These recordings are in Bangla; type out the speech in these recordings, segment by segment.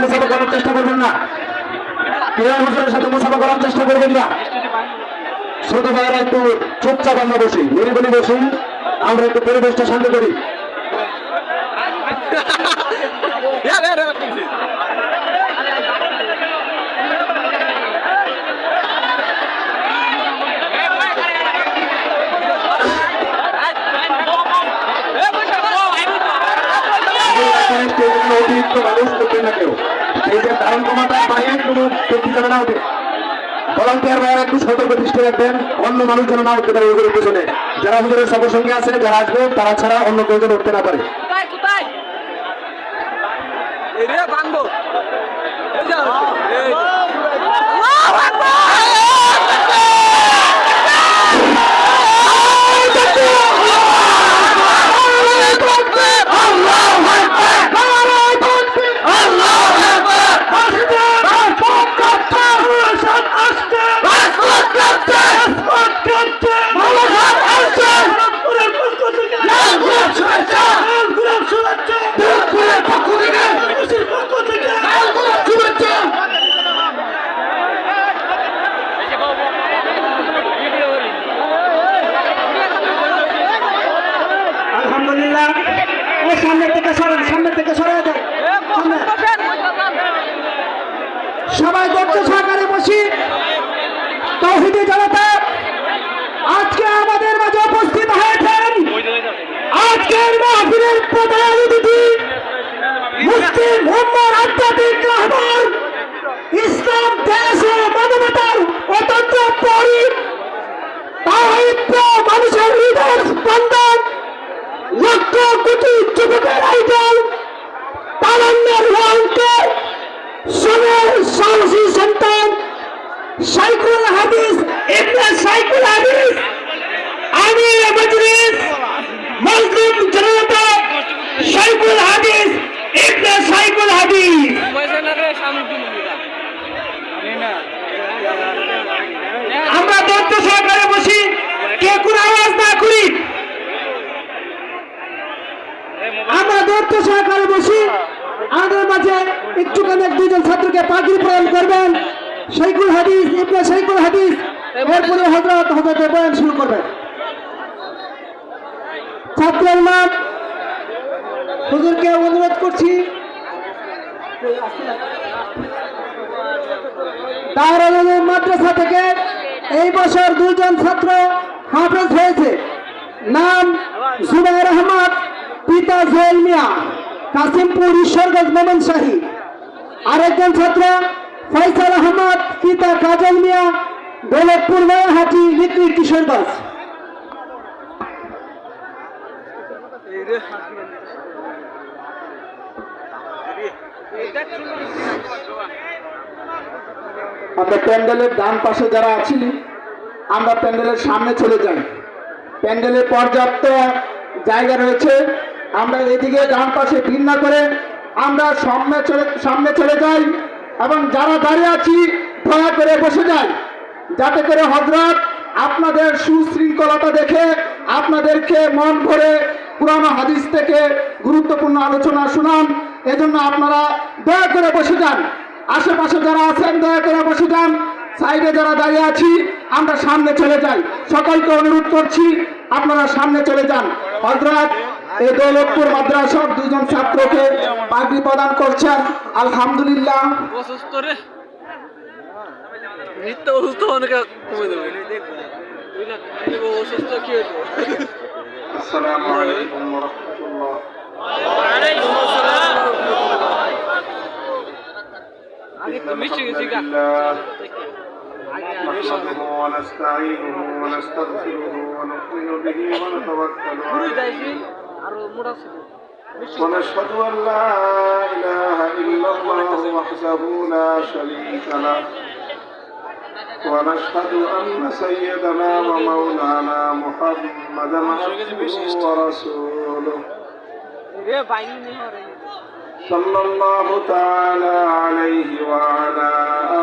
মুসাফা করার চেষ্টা করবেন না, ক্রীড়া হুজুরের সাথে মুসাফা করার চেষ্টা করবেন না। ছোট ভাইয়েরা একটু চুপচাপ আমরা বসি, নিরিবিলি বসুন, আমরা একটু পরিবেশটা শান্ত করি। অতিরিক্ত মানুষ করবে না কেউ, এই যে ধারণ ক্ষমতার বাইরে কোনো ব্যক্তি যেন না ওঠে। ভলান্টিয়ার ভাইয়েরা একটু সতর্ক দৃষ্টি রাখবেন, অন্য মানুষ যেন না উঠতে পারে ওগুলোর পেছনে। যারা হুজুরের সবার সঙ্গে আছে, যারা আসবে তারা ছাড়া অন্য কেউ যেন উঠতে না পারে। সবাই ধৈর্য সহকারে বসি। তৌহিদি জনতা আজকে আমাদের মাঝে উপস্থিত হয়েছেন আজকের মাহফিলের প্রধান অতিথি মুসলিম উম্মার আধ্যাত্মিক রাহবার, ইসলাম দেশ ও মানবতার অত্যন্ত পরিপ তাওহীদ মানুষের হৃদয়ের স্পন্দন, লক্ষ কোটি যুবকের আইডল, তারুণ্যের রঙকে সোনার সাহসী সন্তান শাইখুল হাদিস ইবনে শাইখুল হাদিস আমির মজলিস মুসলিম জনতা শাইখুল হাদিস ইবনে শাইখুল হাদিস। আমরা ধৈর্য সহকারে বসি, কে কোনো আওয়াজ না করি। আমরা ধৈর্য সহকারে বসি। আমাদের মাঝে একটুখানি দুজন ছাত্রকে পাগড়ি প্রদান করবেন, শাইখুল হাদিস ইবনে শাইখুল হাদিস। এরপরে হযরত বয়ান শুরু করবেন। ছাত্রের নাম হুজুরকে অনুরোধ করছি দারুল উলুম মাদ্রাসা থেকে এই বছর দুজন ছাত্র হাফেজ হয়েছে। নাম জুবাইর আহমদ, পিতা জোয়েল মিয়া, কাসিমপুর ঈশ্বরগঞ্জ মোমেনশাহী। আরেকজন ছাত্র ফয়সাল আহমদ, পিতা কাজল মিয়া, দৌলতপুর নয়াহাটি, লিটলি কিশোরগঞ্জ। আমরা প্যান্ডেলের ডান পাশে যারা আছি, আমরা প্যান্ডেলের সামনে চলে যাই। প্যান্ডেলে পর্যাপ্ত জায়গা রয়েছে, আমরা এদিকে ডান পাশে ভিড় না করে আমরা সামনে চলে যাই এবং যারা দাঁড়িয়ে আছি দয়া করে বসে যাই, যাতে করে হযরত আপনাদের সুশৃঙ্খলতা দেখে আপনাদেরকে মন ভরে পুরানো হাদিস থেকে গুরুত্বপূর্ণ আলোচনা শুনান। এজন্য আপনারা দয়া করে বসে যান। আশেপাশে যারা আছেন দয়া করে বসে যান। সাইডে যারা দাঁড়িয়ে আছি আমরা সামনে চলে যাই। সকলকে অনুরোধ করছি আপনারা সামনে চলে যান। হযরত এই দৌলতপুর মাদ্রাসার দুজন ছাত্রকে পাগড়ি প্রদান করছেন। আলহামদুলিল্লাহ। আসসালামু আলাইকুম ওয়া রাহমাতুল্লাহ। ওয়া আলাইকুম আসসালাম। نحمده ونستعينه ونستغفره ونؤمن به ونتوكل عليه ونشهد أن لا إله إلا الله وحده لا شريك له ونشهد أن سيدنا ومولانا محمدا عبده ورسوله صلى الله تعالى عليه وعلى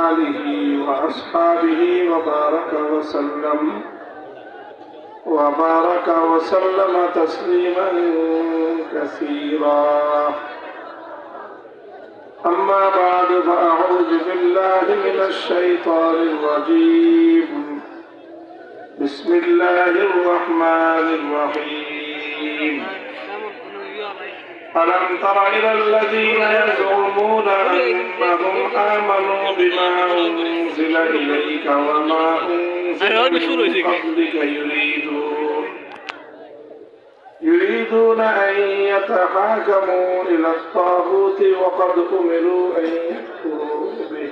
آله وأصحابه وبارك وسلم تسليما كثيرا أما بعد فأعوذ بالله من الشيطان الرجيم بسم الله الرحمن الرحيم ألم تر إلى الذين يزعمون أنهم آمنوا بما أنزل إليك وما أنزل من قبلك يريدون أن يتحاكموا إلى الطاغوت وقد أمروا أن يكفروا به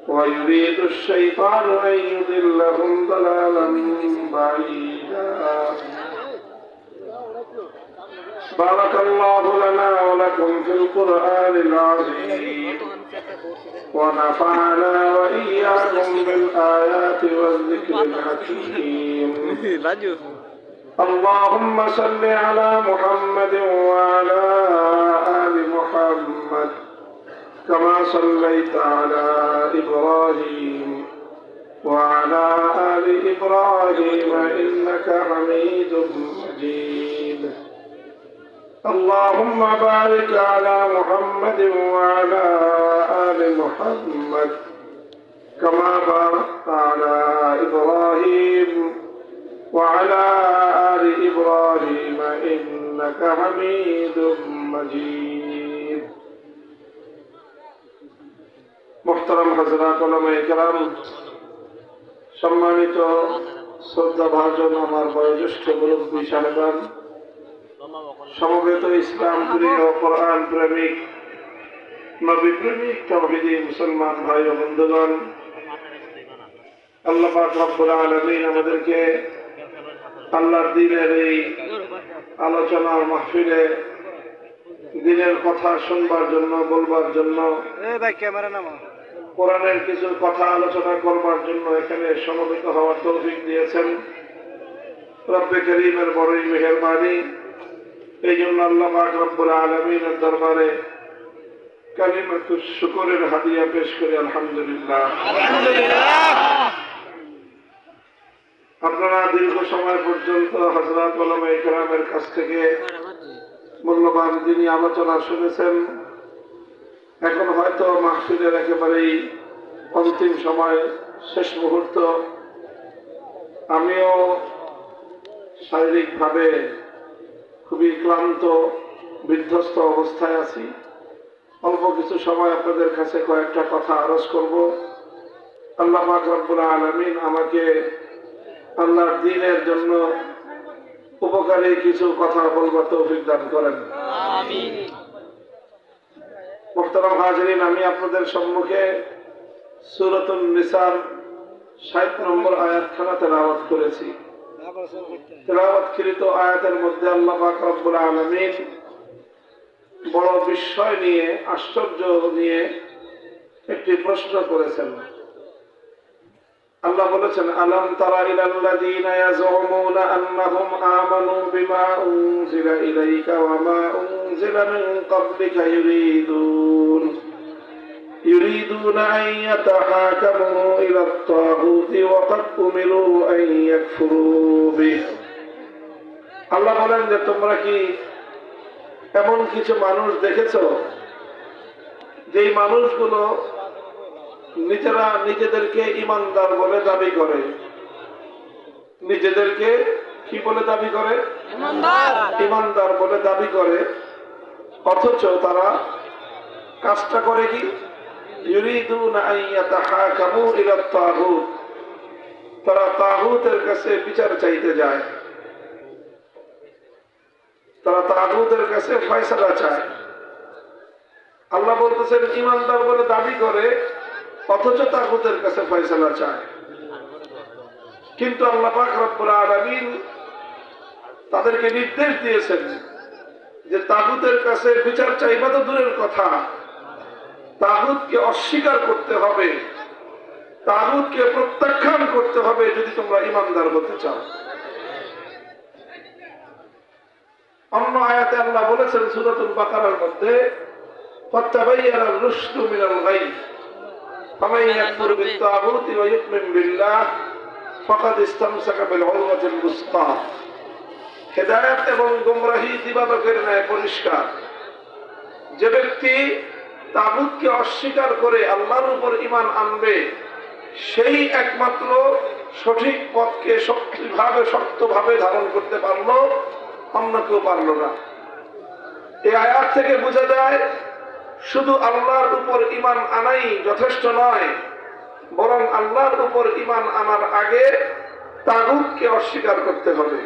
ويريد الشيطان أن يضلهم ضلالا بعيدا بارك الله لنا ولكم في القرآن العظيم ونفعنا وإياكم بالآيات والذكر الحكيم اللهم صل على محمد وعلى آل محمد كما صليت على إبراهيم وعلى آل إبراهيم إنك حميد مجيد اللهم بارك على محمد وعلى آل محمد كما باركت على إبراهيم وعلى آل إبراهيم إنك حميد مجيد محترم حضرات উলামায়ে কেরাম সম্মানিত শ্রদ্ধাভাজন আমার বয়োজ্যেষ্ঠ মুরব্বী সাহেবান সমবেত ইসলাম প্রিয় কোরআন প্রেমিক নবী প্রেমিক তাওহীদি মুসলমান ভাই ও বন্ধুগণ আল্লাহ পাক রব্বুল আলামিন আমাদেরকে আল্লাহর দ্বীনের এই আলোচনার মাহফিলে দ্বীনের কথা শুনবার জন্য বলবার জন্য কোরআনের কিছু কথা আলোচনা করবার জন্য এখানে সমবেত হওয়ার তৌফিক দিয়েছেন রব্বে করিমের বড়ই মেহেরবানি। এই জন্য আল্লাহ পাক রব্বুল আলামিনের দরবারে কালিমাতুশ শুকরের হাদিয়া পেশ করি আলহামদুলিল্লাহ। আপনারা দীর্ঘ সময় পর্যন্ত হযরত উলামায়ে কেরামের কাছ থেকে মূল্যবান দিনী আলোচনা শুনেছেন। এখন হয়তো মাহফিলের একেবারেই অন্তিম সময়, শেষ মুহূর্ত। আমিও শারীরিকভাবে খুবই ক্লান্ত বিধ্বস্ত অবস্থায় আছি। অল্প কিছু সময় আপনাদের কাছে কয়েকটা কথা আরজ করব। আল্লাহ পাক রব্বুল আলামিন আমাকে আল্লাহর দ্বীনের জন্য উপকারী কিছু কথা বলবার তৌফিক দান করেন, আমিন। মুহতারাম হাজিরিন, আমি আপনাদের সম্মুখে সূরাতুন নিসার 60 নম্বর আয়াতখানা তেলাওয়াত করেছি। তেলাওয়াতকৃত আয়াতের মধ্যে আল্লাহ পাক রব্বুল আলামিন বড় বিস্ময় নিয়ে, আশ্চর্য নিয়ে একটি প্রশ্ন করেছেন। আল্লাহ বলেছেন, আলাম তারা ইলাল্লাযীনা ইয়াযউমুনা আন্নাহুম আমানু বিমা উনজিলা ইলাইকা ওয়া মা উনজিলা মিন ক্বাবলিকা ইউরিদুনা আন ইয়াতাহাকামু ইলাত তাগুতি ওয়া ক্বাদ উমিরু আন ইয়াকফুরু বিহি। আল্লাহ বলেন যে তোমরা কি এমন কিছু মানুষ দেখেছো যেই মানুষগুলো নিজেরা নিজেদেরকে ইমানদার বলে দাবি করে? নিজেদেরকে কি বলে দাবি করে? ইমানদার বলে দাবি করে, অথচ তারা কাজটা করে কি? ইউরিদুনা আন ইয়াতাহাকামু ইলা তাগুত, তারা তাগুতের কাছে বিচার চাইতে যায়, তারা তাগুতের কাছে ফয়সালা চায়। আল্লাহ বলতেছেন ইমানদার বলে দাবি করে, অথচ তাগুতের কাছে ফয়সালা চায়। কিন্তু আল্লাহ পাক রব্বুল আলামিন তাদেরকে নির্দেশ দিয়েছেন যে তাগুতের কাছে বিচার চাইবা তো দূরের কথা, তাগুতকে অস্বীকার করতে হবে, তাগুতকে প্রত্যাখ্যান করতে হবে যদি তোমরা ইমানদার হতে চাও। অন্য আয়াতে আল্লাহ বলেছেন সূরাতুল বাকারার মধ্যে, ফাতাবায়ানা আর-রুশদু মিনাল গাই ফামান ইয়াকফুর বিত-তাগুতি ওয়া ইউমিন বিল্লাহ ফাকাদ ইসতামসাকা বিল উরওয়াতিল ওয়ুসকা। হেদায়েত এবং গোমরাহি দিবালোকের ন্যায় পরিষ্কার। যে ব্যক্তি তাগুতকে অস্বীকার করে আল্লাহর উপর ঈমান আনবে, সেই একমাত্র সঠিক পথকে শক্তভাবে ধারণ করতে পারলো, অন্য কেউ পারলো না। এই আয়াত থেকে বোঝা যায় শুধু আল্লাহর উপর ঈমান আনাই যথেষ্ট নয়, বরং আল্লাহর উপর ঈমান আনার আগে তাগুতকে অস্বীকার করতে হবে।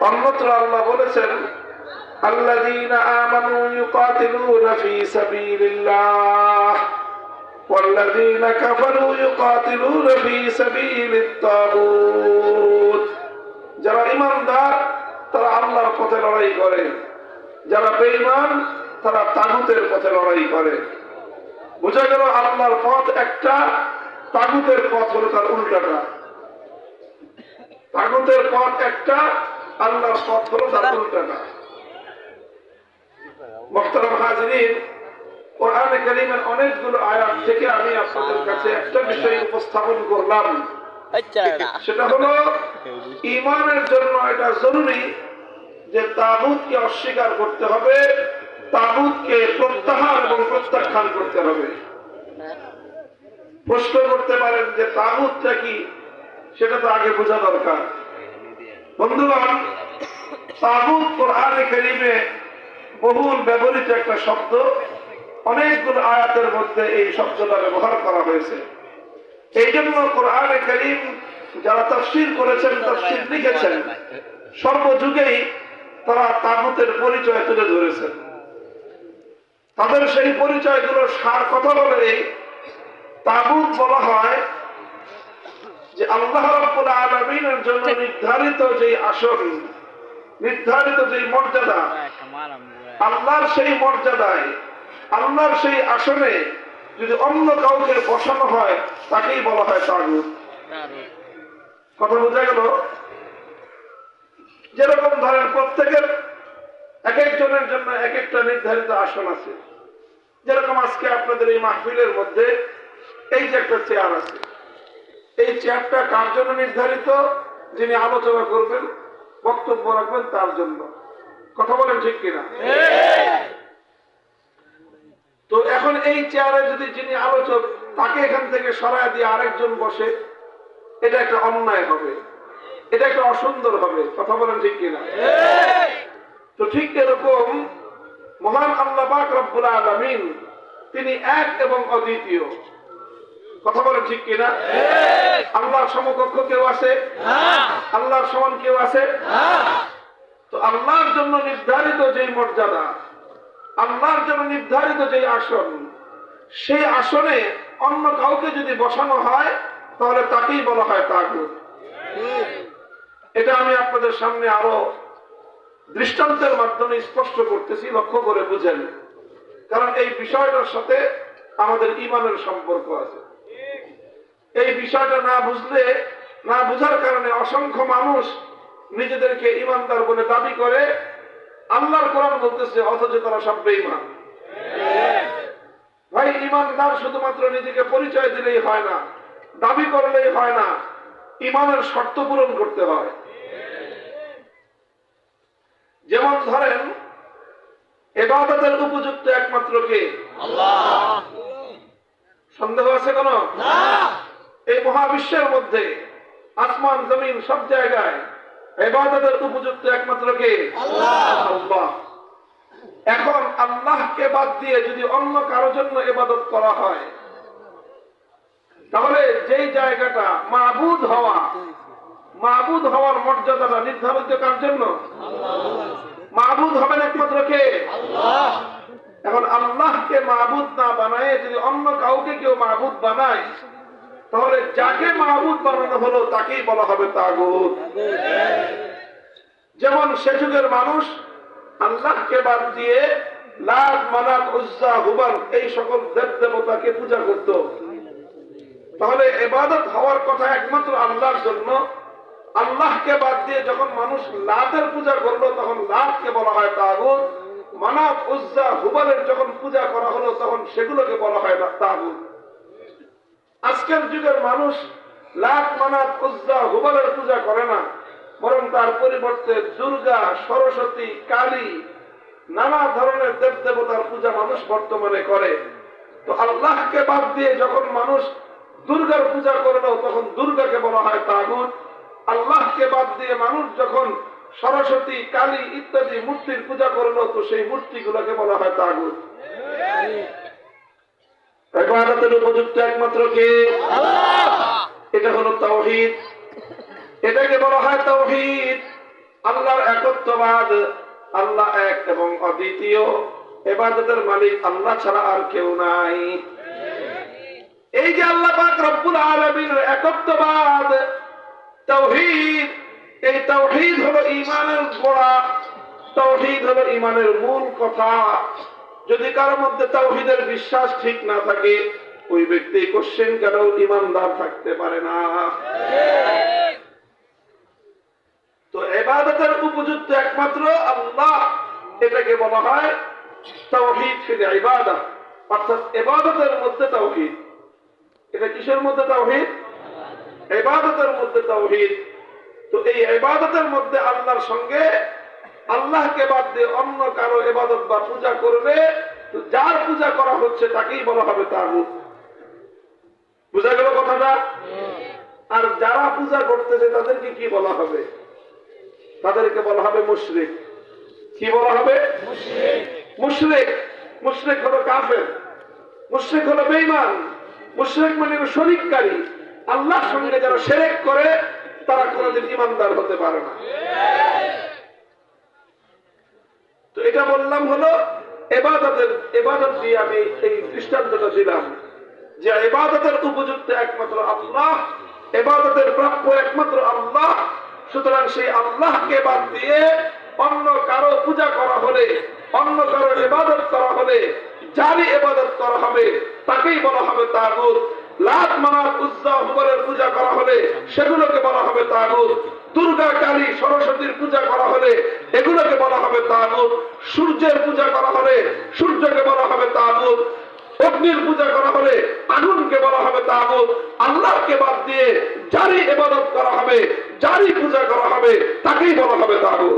অন্যত্র আল্লাহ বলেছেন, আল্লাযীনা আমানু ইউকাতিলুনা ফী সাবিলিল্লাহ ওয়াল্লাযীনা কাফারু ইউকাতিলুনা ফী সাবিলিত তাগুত। যারা ঈমানদার তারা আল্লাহর পথে লড়াই করে, যারা বেঈমান তারা তাগুতের পথে লড়াই করে। বোঝা গেল আল্লাহর পথ একটা, তাগুতের পথ হলো তার উল্টাটা। তাগুতের পথ একটা, আল্লাহর পথ হলো তার উল্টাটা। মুহতারাম হাজিরিন, কোরআনে কারীমের অনেকগুলো আয়াত থেকে আমি আপনাদের কাছে একটা বিষয় উপস্থাপন করলাম, সেটা হলো ঈমানের জন্য এটা জরুরি যে তাগুতকে অস্বীকার করতে হবে, তাগুতকে প্রত্যাহার এবং প্রত্যাখ্যান করতে হবে। প্রশ্ন করতে পারেন যে তাগুতটা কি, সেটা তো আগে বোঝা দরকার। বন্ধুগণ, তাগুত কোরআনে কারীমে বহুল ব্যবহৃত একটা শব্দ, অনেকগুলো আয়াতের মধ্যে এই শব্দটা ব্যবহার করা হয়েছে। এই জন্য কোরআনে কারীম যারা তাফসীর করেছেন, তাফসীর লিখেছেন, সর্বযুগেই তারা তাগুতের পরিচয় তুলে ধরেছেন। তাদের সেই পরিচয়গুলোর সার কথা বলে তাগুত বলা হয় যে আল্লাহ রাব্বুল আলামিনের জন্য নির্ধারিত যে আসন, নির্ধারিত যে মর্যাদা, আল্লাহর সেই মর্যাদায়, আল্লাহর সেই আসনে যদি অন্য কাউকে বসানো হয় তাকেই বলা হয় তাগুত। কথা বোঝা গেল? যেরকম ধরেন প্রত্যেকের এক একজনের জন্য এক একটা নির্ধারিত আসন আছে। যেরকম আজকে আপনাদের এই মাহফিলের মধ্যে এই যে একটা চেয়ার আছে, এই চেয়ারটা কার জন্য নির্ধারিত? যিনি আলোচনা করবেন, বক্তব্য রাখবেন, তার জন্য। কথা বলেন ঠিক কিনা? তো এখন এই চেয়ারে যদি যিনি আলোচক, তাকে এখান থেকে সরায় দিয়ে আরেকজন বসে, এটা একটা অন্যায় হবে, এটা একটা অসুন্দর হবে। কথা বলেন ঠিক কিনা? তো ঠিক এরকম মহান আল্লাহ পাক রব্বুল আলামিন তিনি এক এবং অদ্বিতীয়। কথা বলেন ঠিক কিনা? আল্লাহর সমকক্ষ কেউ আছে? আল্লাহর সমান কেউ আছে? তো আল্লাহর জন্য নির্ধারিত যে মর্যাদা, আল্লাহর জন্য নির্ধারিত যে আসন, সেই আসনে অন্য কাউকে যদি বসানো হয় তাহলে তাকেই বলা হয় তাগুত। এটা আমি আপনাদের সামনে আরো দৃষ্টান্তের মাধ্যমে স্পষ্ট করতেছি, লক্ষ্য করে বুঝেন। কারণ এই বিষয়টার সাথে আমাদের ঈমানের সম্পর্ক আছে। এই বিষয়টা না বুঝলে, না বুঝার কারণে অসংখ্য মানুষ নিজেদেরকে ঈমানদার বলে দাবি করে, আল্লাহর কোরআন বলতেছে, অথচ তারা সব বেঈমান। ভাই, ঈমানদার শুধুমাত্র নিজেকে পরিচয় দিলেই হয় না, দাবি করলেই হয় না, ঈমানের শর্ত পূরণ করতে হয়। যেমন ধরেন, ইবাদতের উপযুক্ত একমাত্র কে? আল্লাহ। সন্দেহ আছে কোন? এই মহাবিশ্বের মধ্যে আসমান জমিন সব জায়গায় ইবাদতের উপযুক্ত একমাত্র কে? আল্লাহ। এখন আল্লাহকে বাদ দিয়ে যদি অন্য কারো জন্য ইবাদত করা হয়, তাহলে যেই জায়গাটা মাবুদ হওয়ার মর্যাদাটা নির্ধারিত কার জন্য? মাবুদ হবেন একমাত্র কে? আল্লাহ। এখন আল্লাহকে মাবুদ না বানায় যদি অন্য কাউকে কেউ মাবুদ বানায়, তাহলে যাকে মাবুদ বানানো হলো তাকেই বলা হবে তাগুত। যেমন সে যুগের মানুষ আল্লাহকে বাদ দিয়ে লাত, মানাত, উজ্জা, হুবাল এই সকল দেব দেবতাকে পূজা করত। তাহলে ইবাদত হওয়ার কথা একমাত্র আল্লাহর জন্য। আল্লাহকে বাদ দিয়ে যখন মানুষ লাতের পূজা করলো, তখন লাতকে বলা হয় তাগুত। মানাত, উজ্জা, হুবালের যখন পূজা করা হলো, তখন সেগুলোকে বলা হয় তাগুত। আজকের যুগের মানুষ লাত, মানাত, উজ্জা, হুবালের পূজা করে না, বরং তার পরিবর্তে দুর্গা, সরস্বতী, কালী নানা ধরনের দেব দেবতার পূজা মানুষ বর্তমানে করে। তো আল্লাহকে বাদ দিয়ে যখন মানুষ দুর্গার পূজা করলো তখন দুর্গাকে বলা হয় তাগুত। আল্লাহকে বাদ দিয়ে মানুষ যখন সরস্বতী, কালী ইত্যাদি মূর্তির পূজা করলো তো সেই মূর্তিগুলোকে বলা হয় তাগুত। ইবাদতের উপযুক্ত একমাত্র কে? এটা হলো তাওহীদ। এটাকে বলা হয় তাওহীদ, আল্লাহর একত্ববাদ। আল্লাহ এক এবং অদ্বিতীয়, ইবাদতের মালিক আল্লাহ ছাড়া আর কেউ নাই। এই যে আল্লাহ পাক রব্বুল আলামিনের একত্ববাদ, তাওহীদ, এই তাওহীদ হলো ঈমানের গোড়া, তাওহীদ হলো ঈমানের মূল কথা। যদি কারোর মধ্যে তাওহীদের বিশ্বাস ঠিক না থাকে ওই ব্যক্তি কোশ্চেন কেন ঈমানদার থাকতে পারে না। তো ইবাদতের উপযুক্ত একমাত্র আল্লাহ, এটাকে বলা হয় তাওহীদ ফিল ইবাদাহ, অর্থাৎ ইবাদতের মধ্যে তাওহীদ। এটা কিসের মধ্যে তাওহীদ? ইবাদতের মধ্যে তাওহীদ। তো এই ইবাদতের মধ্যে আল্লাহর সঙ্গে আল্লাহকে বাদ দিয়ে অন্য কারো ইবাদত বা পূজা করলে তো যার পূজা করা হচ্ছে তাকেই বলা হবে তাগুত। বুঝা গেল কথাটা? আর যারা পূজা করতেছে তাদেরকে কি বলা হবে? তাদেরকে বলা হবে মুশরিক। কি বলা হবে? মুশরিক। মুশরিক হলো কাফের, মুশরিক হলো বেঈমান, মুশরিক মানে শরীককারী। আল্লাহর সঙ্গে যারা শিরক করে তারা কোনোদিন ঈমানদার হতে পারে না। তো এটা বললাম হলো ইবাদতের, ইবাদত দিয়ে আমি এই দৃষ্টান্তটা দিলাম যে ইবাদতের উপযুক্ত একমাত্র আল্লাহ, ইবাদতের প্রাপ্য একমাত্র আল্লাহ। সুতরাং সেই আল্লাহকে বাদ দিয়ে অন্য কারো পূজা করা হলে, অন্য কারো ইবাদত করা হলে, যারই ইবাদত করা হবে তাকেই বলা হবে তাগুত। লাত, মানাত, উজ্জা, হুবলের পূজা করা হলে সেগুলোকে বলা হবে তাগুত। দুর্গা, কালী, সরস্বতীর পূজা করা হলে এগুলোকে বলা হবে তাগুত। সূর্যের পূজা করা হলে সূর্যকে বলা হবে তাগুত। অগ্নির পূজা করা হলে আগুনকে বলা হবে তাগুত। আল্লাহকে বাদ দিয়ে যারই ইবাদত করা হবে, যারই পূজা করা হবে তাকেই বলা হবে তাগুত।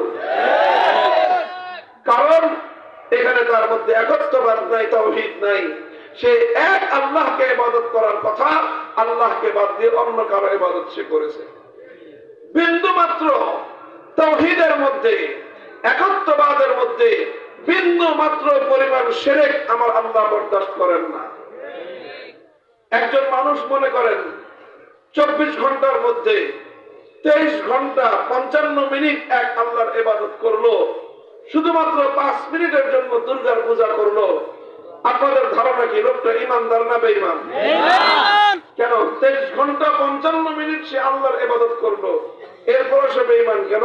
কারণ এখানে তার মধ্যে একত্ববাদ নাই, তাওহীদ নাই। সে এক আল্লাহকে ইবাদত করার কথা, আল্লাহকে বাদ দিয়ে অন্য কারো ইবাদত সে করেছে। বিন্দু মাত্র তাওহীদের মধ্যে, একত্ববাদের মধ্যে বিন্দু মাত্র পরিমাণ শিরক আমার আল্লাহ বরদাস্ত করেন না। একজন মানুষ মনে করেন 24 ঘন্টার মধ্যে 23 ঘন্টা 55 মিনিট এক আল্লাহর ইবাদত করলো, শুধুমাত্র 5 মিনিটের জন্য দুর্গার পূজা করলো। আপনাদের ধারণা কি লোকটা ঈমানদার না বেঈমান? কেন 23 ঘন্টা 55 মিনিট সে আল্লাহর ইবাদত করলো, এরপর সে বেঈমান কেন?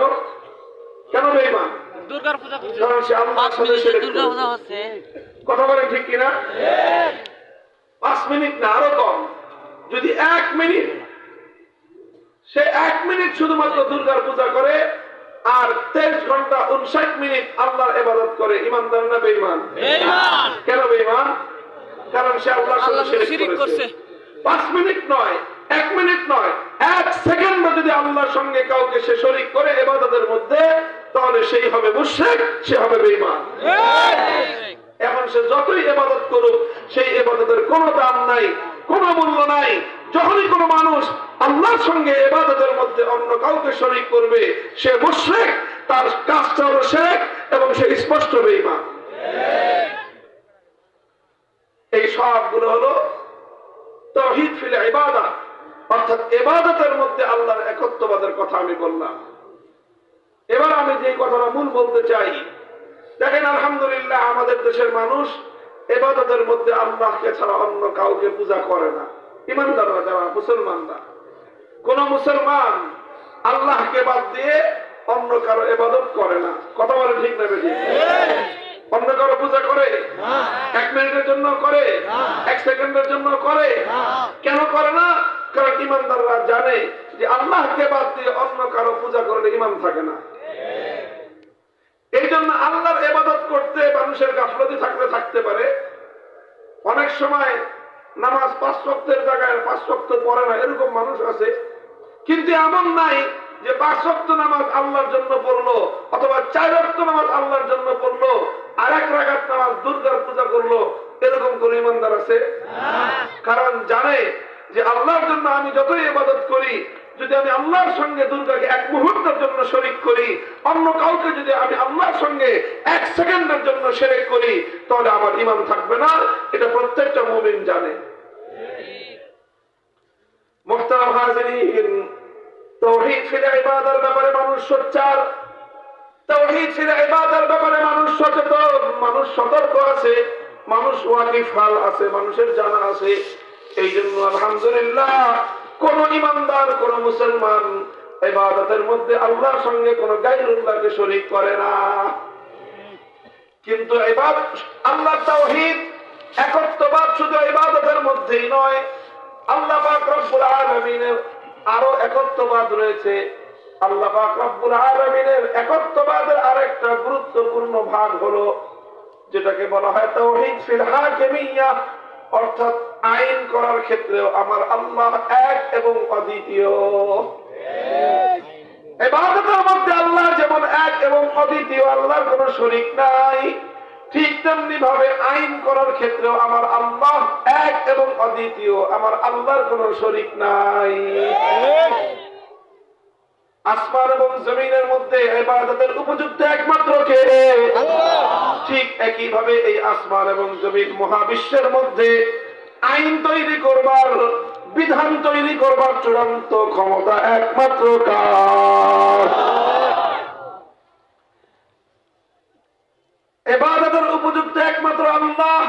কেন বেঈমান? দুর্গার পূজা করছে, কারণ সে আল্লাহর সাথে শিরক দুর্গা পূজা করেছে। হচ্ছে। কথা বলেন ঠিক কিনা? 5 মিনিট না, আরো কম। যদি 1 মিনিট, সে 1 মিনিট শুধুমাত্র দুর্গার পূজা করে আর 23 ঘন্টা 59 মিনিট আল্লাহর ইবাদত করে, ঈমানদার না বেঈমান? বেঈমান। কেন বেঈমান? কারণ সে আল্লাহর সাথে আল্লাহর সাথে শিরক শিরক করেছে। করছে। 5 মিনিট নয়, 1 মিনিট নয়, 1 সেকেন্ড যদি আল্লাহর সঙ্গে কাউকে সে শরীক করে ইবাদতের মধ্যে, তাহলে সেই হবে মুশরিক, সে হবে বেঈমান। এখন সে যতই ইবাদত করুক সেই ইবাদতের কোনো দাম নাই, কোনো মূল্য নাই। যখনই কোনো মানুষ আল্লাহর সঙ্গে ইবাদতের মধ্যে অন্য কাউকে শরীক করবে সে মুশরিক, তার কাজটা হলো শিরক এবং সে স্পষ্ট বেঈমান। এই সবগুলো হলো তাওহীদ ফিল ইবাদাহ, অর্থাৎ ইবাদতের মধ্যে আল্লাহর একত্ববাদের কথা আমি বললাম। এবার আমি যে কথাটা মূল বলতে চাই, দেখেন আলহামদুলিল্লাহ আমাদের দেশের মানুষ ইবাদতের মধ্যে আল্লাহকে ছাড়া অন্য কাউকে পূজা করে না। ঈমানদাররা যারা মুসলমানরা, কোন মুসলমান আল্লাহকে বাদ দিয়ে অন্য কারো ইবাদত করে না। কথা বলে ঠিক না বেশি? অন্য কারো পূজা করে? 1 মিনিটের জন্য করে? 1 সেকেন্ডের জন্য করে? কেন করে না? কারণ ঈমানদাররা জানে যে আল্লাহকে বাদ দিয়ে অন্য কারো পূজা করলে ঈমান থাকে না। এই জন্য আল্লাহর ইবাদত করতে মানুষের গাফলতি থাকতে পারে। অনেক সময় নামাজ 5 ওয়াক্তের জায়গায় 5 ওয়াক্ত পড়ে না, এরকম মানুষ আছে। কিন্তু এমন নাই যে 5 ওয়াক্ত নামাজ আল্লাহর জন্য পড়লো অথবা 4 ওয়াক্ত নামাজ আল্লাহর জন্য পড়লো আর 1 রাকাত নামাজ দুর্গার পূজা করলো, এরকম কোন ইমানদার আছে? কারণ জানে যে আল্লাহর জন্য আমি যতই ইবাদত করি, যদি আমি আল্লাহর সঙ্গে দুর্গাকে 1 মুহূর্তের জন্য শরীক করি, অন্য কাউকে যদি আমি আল্লাহর সঙ্গে 1 সেকেন্ডের জন্য শিরক করি, তাহলে আমার ঈমান থাকবে না। এটা প্রত্যেকটা মুমিন জানে। মুহতারাম হাজিরিন, তাওহীদ ফিল ইবাদার ব্যাপারে মানুষ সোচ্চার, তাওহীদ ফিল ইবাদার ব্যাপারে মানুষ সচেতন, মানুষ সতর্ক আছে, মানুষ ওয়াকিফ হাল আছে, মানুষের জানা আছে। এই জন্য আলহামদুলিল্লাহ কোন ইমানদার, কোন মুসলমান ইবাদতের মধ্যে আল্লাহর সঙ্গে কোন গায়রুল্লাহকে শরীক করে না। কিন্তু আল্লাহ তাওহীদ একত্ববাদ শুধু ইবাদতের মধ্যেই নয়, আল্লাহ পাক রব্বুল আলামিনের আরো একত্ববাদ রয়েছে। আল্লাহ পাক রব্বুল আলামিনের একত্ববাদের আরেকটা গুরুত্বপূর্ণ ভাগ হলো যেটাকে বলা হয় তাওহীদ ফিল হাকিমিয়্যা, অর্থাৎ আইন করার ক্ষেত্রেও আমার আল্লাহ এক এবং অদ্বিতীয়। ইবাদতের মধ্যে আল্লাহ যেমন এক এবং অদ্বিতীয়, আল্লাহর কোনো শরীক নাই, ঠিক তেমনি ভাবে আইন করার ক্ষেত্রেও আমার আল্লাহ এক এবং অদ্বিতীয়, আমার আল্লাহর কোনো শরীক নাই। আসমান এবং জমিনের মধ্যে ইবাদতের উপযুক্ত একমাত্র কে? ঠিক একই ভাবে এই আসমান এবং জমিন মহাবিশ্বের মধ্যে আইন তৈরি করবার, বিধান তৈরি করবার চূড়ান্ত ক্ষমতা একমাত্র কার? ইবাদতের উপযুক্ত একমাত্র আল্লাহ।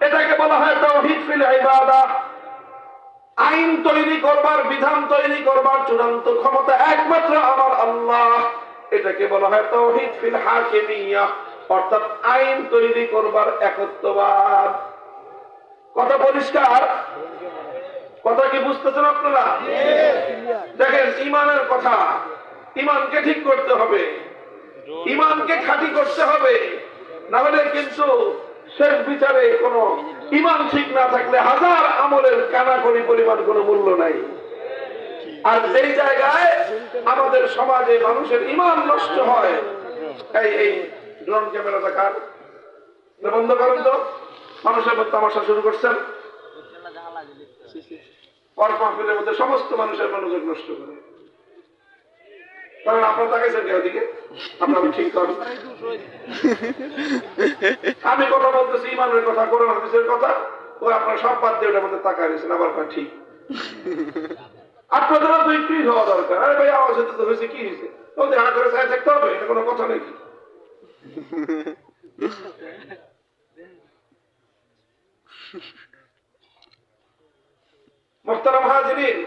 এটাকে বলা হয় তাওহীদ ফিল ইবাদাহ। আইন তৈরি করবার, বিধান তৈরি করবার চূড়ান্ত ক্ষমতা একমাত্র আমার আল্লাহ। এটাকে বলা হয় তাওহীদ ফিল হাকিমিয়্যা, অর্থাৎ আইন তৈরি করবার একত্ববাদ। কথা পরিষ্কার? কথা কি বুঝতেছেন আপনারা? দেখেন, ঈমানের কথা, ঈমানকে ঠিক করতে হবে, ঈমানকে খাঁটি করতে হবে, না হলে কিন্তু শেষ বিচারে কোনো ঈমান ঠিক না থাকলে হাজার আমলের কানাকড়ি পরিমাণ কোনো মূল্য নাই। আর যেই জায়গায় আমাদের সমাজে মানুষের ঈমান নষ্ট হয়, এই ড্রোন ক্যামেরা দেখার বন্ধ করেন তো, মানুষের মধ্যে তামাশা শুরু করছেন, মাহফিলের মধ্যে সমস্ত মানুষের মনোযোগ নষ্ট করে। কারণ আপনারা তাকাইছেন কে ওদিকে? আপনারা ঠিক করেন। আমি কথা বলতেছি ইমানের কথা, কোরআন হাদিসের কথা, ওই আপনারা সব বাদ দিয়ে ওটার মধ্যে তাকায় দিয়েছেন, আবার ঠিক। আপনাদেরও তো একটুই হওয়া দরকার। আরে ভাই, আওয়াজ হতে তো হয়েছে, কি হয়েছে? ওদের হাত করে চাই থাকতে হবে, এটা কোনো কথা নাকি? মুহতারাম হাজিরিন,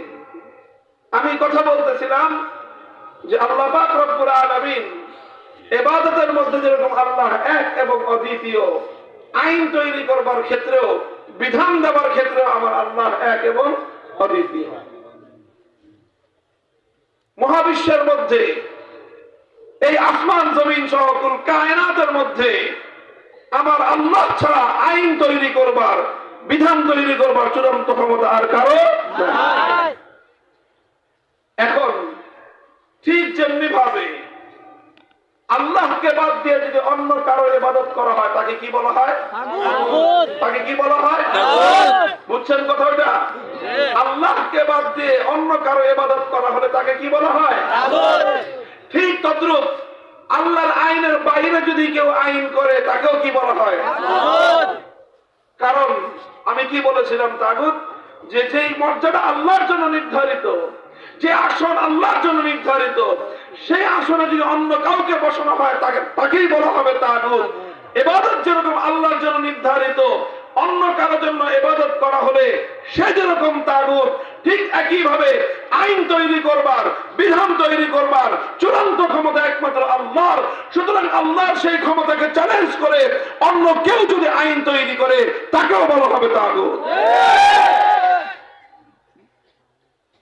আমি কথা বলতেছিলাম যে আল্লাহ পাক রব্বুল আলামিন ইবাদতের মধ্যে যেরকম আল্লাহ এক এবং অদ্বিতীয়, আইন তৈরি করবার ক্ষেত্রেও, বিধান দেওয়ার ক্ষেত্রেও আমার আল্লাহ এক এবং অদ্বিতীয়। মহাবিশ্বের মধ্যে, এই আসমান জমিন সহ কুল কায়নাতের মধ্যে আমার আল্লাহ ছাড়া আইন তৈরি করবার, বিধান তৈরি করবার চূড়ান্ত ক্ষমতা আর কারো নাই। এখন ঠিক যেমনি ভাবে আল্লাহকে বাদ দিয়ে যদি অন্য কারো ইবাদত করা হয়, তাকে কি বলা হয়? তাকে কি বলা হয়? বুঝছেন কথাটা? আল্লাহকে বাদ দিয়ে অন্য কারো ইবাদত করা হলে তাকে কি বলা হয়? ঠিক তদ্রূপ আল্লাহর আইনের বাইরে যদি কেউ আইন করে, তাকেও কি বলা হয়? কারণ আমি কি বলেছিলাম? তাগুত যে যেই মর্যাদা আল্লাহর জন্য নির্ধারিত, যে আসন আল্লাহর জন্য নির্ধারিত, সেই আসনে যদি অন্য কাউকে বসানো হয়, তাকেই বলা হবে তাগুত। ইবাদত যেরকম আল্লাহর জন্য নির্ধারিত, অন্য কারো জন্য ইবাদত করা হলে সে যেরকম তাগুত, ঠিক একই ভাবে আইন তৈরি করবার, বিধান তৈরি করবার চূড়ান্ত ক্ষমতা একমাত্র আল্লাহর। সুতরাং আল্লাহর সেই ক্ষমতাকে চ্যালেঞ্জ করে অন্য কেউ যদি আইন তৈরি করে, তাকেও বলা হবে তাগুত।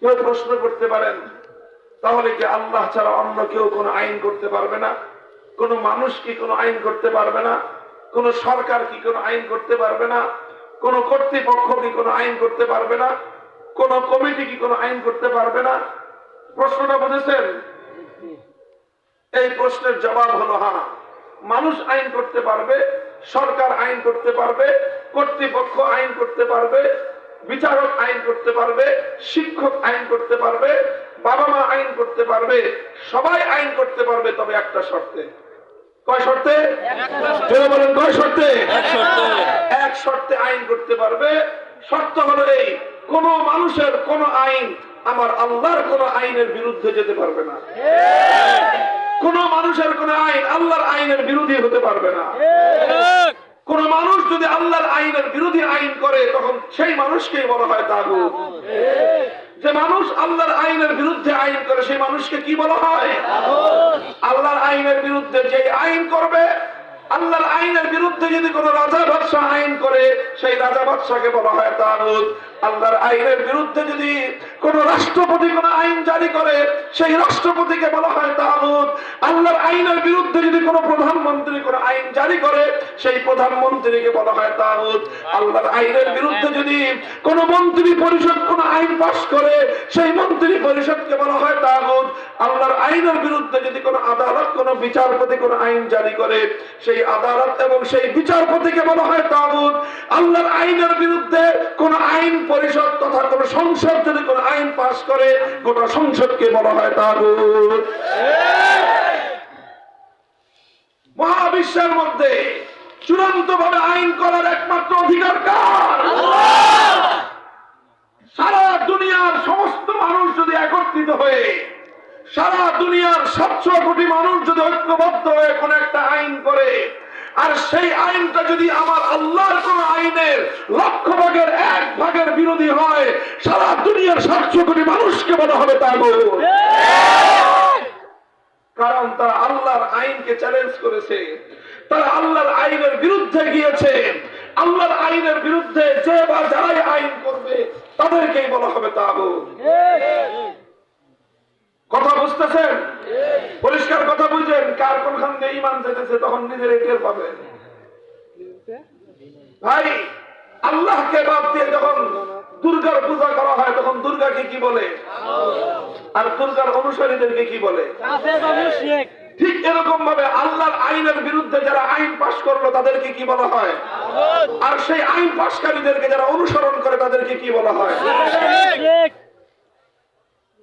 কেউ প্রশ্ন করতে পারেন, তাহলে কি আল্লাহ ছাড়া অন্য কেউ কোনো আইন করতে পারবে না? কোন মানুষ কি কোনো আইন করতে পারবে না? কোন সরকার কি কোনো আইন করতে পারবে না? কোন কর্তৃপক্ষ কি কোনো আইন করতে পারবে না? কোন কমিটি কি কোনো আইন করতে পারবে না? প্রশ্নটা বুঝেছেন? এই প্রশ্নের জবাব হলো হ্যাঁ, মানুষ আইন করতে পারবে, সরকার আইন করতে পারবে, কর্তৃপক্ষ আইন করতে পারবে, বিচারক আইন করতে পারবে, শিক্ষক আইন করতে পারবে, বাবা মা আইন করতে পারবে, সবাই আইন করতে পারবে, তবে একটা শর্তে। কয় শর্তে? জোরে বলেন, কয় শর্তে? এক শর্তে আইন করতে পারবে। শর্ত হলো এই, কোন মানুষের কোন আইন আমার আল্লাহর কোন আইনের বিরুদ্ধে যেতে পারবে না। কোন মানুষের কোন আইন আল্লাহর আইনের বিরোধী হতে পারবে না। কোন মানুষ যদি আল্লাহর আইনের বিরোধী আইন করে, তখন সেই মানুষকেই বলা হয় তাগুত। যে মানুষ আল্লাহর আইনের বিরুদ্ধে আইন করে, সেই মানুষকে কি বলা হয়? আল্লাহর আইনের বিরুদ্ধে যে আইন করবে, আল্লাহর আইনের বিরুদ্ধে যদি কোন রাজা বাদশাহ আইন করে, সেই রাজা বাদশাকে বলা হয় তাগুত। আল্লাহর আইনের বিরুদ্ধে যদি কোন রাষ্ট্রপতি কোন আইন জারি করে, সেই রাষ্ট্রপতিকে বলা হয় তাগুত। আল্লাহর আইনের বিরুদ্ধে যদি কোন প্রধানমন্ত্রী কোন আইন জারি করে, সেই প্রধানমন্ত্রীকে বলা হয় তাগুত। আল্লাহর আইনের বিরুদ্ধে যদি কোন মন্ত্রী পরিষদ কোন আইন পাশ করে, সেই মন্ত্রী পরিষদকে বলা হয় তাগুত। আল্লাহর আইনের বিরুদ্ধে যদি কোন আদালত কোন বিচারপতি কোন আইন জারি করে, সেই আদালত এবং সেই বিচারপতিকে বলা হয় তাগুত। আল্লাহর আইনের বিরুদ্ধে কোন আইন পরিষদ তথা কোন সংসদ যদি কোন আইন পাশ করে, গোটা সংসদকে বলা হয় তাগুত। মহাবিশ্বের মধ্যে চূড়ান্ত ভাবে আইন করার একমাত্র অধিকার কার? সারা দুনিয়ার সমস্ত মানুষ যদি একত্রিত হয়ে, সারা দুনিয়ার 700 কোটি মানুষ যদি ঐক্যবদ্ধ হয়ে কোন একটা আইন করে, আর সেই আইনটা যদি আমার আল্লাহর কোন আইনের 1/100 বিরোধী হয়, সারা দুনিয়ার 700 কোটি মানুষকে বলা হবে তাগুত। কারণ তারা আল্লাহর আইনকে চ্যালেঞ্জ করেছে, তারা আল্লাহর আইনের বিরুদ্ধে গিয়েছে। আল্লাহর আইনের বিরুদ্ধে যে বা যারাই আইন করবে, তাদেরকেই বলা হবে তাগুত। কথা বুঝতেছেন? পরিষ্কার কথা বুঝেন। কার কোনখান দিয়ে ঈমান যেতেছে, তখন নিজের টের পাবেন। ভাই, আল্লাহকে বাদ দিয়ে যখন দুর্গার পূজা করা হয়, তখন দুর্গাকে কি বলে? আর দুর্গার অনুসারীদেরকে কি বলে? ঠিক এরকম ভাবে আল্লাহর আইনের বিরুদ্ধে যারা আইন পাশ করলো, তাদেরকে কি বলা হয়? আর সেই আইন পাশকারীদেরকে যারা অনুসরণ করে, তাদেরকে কি বলা হয়?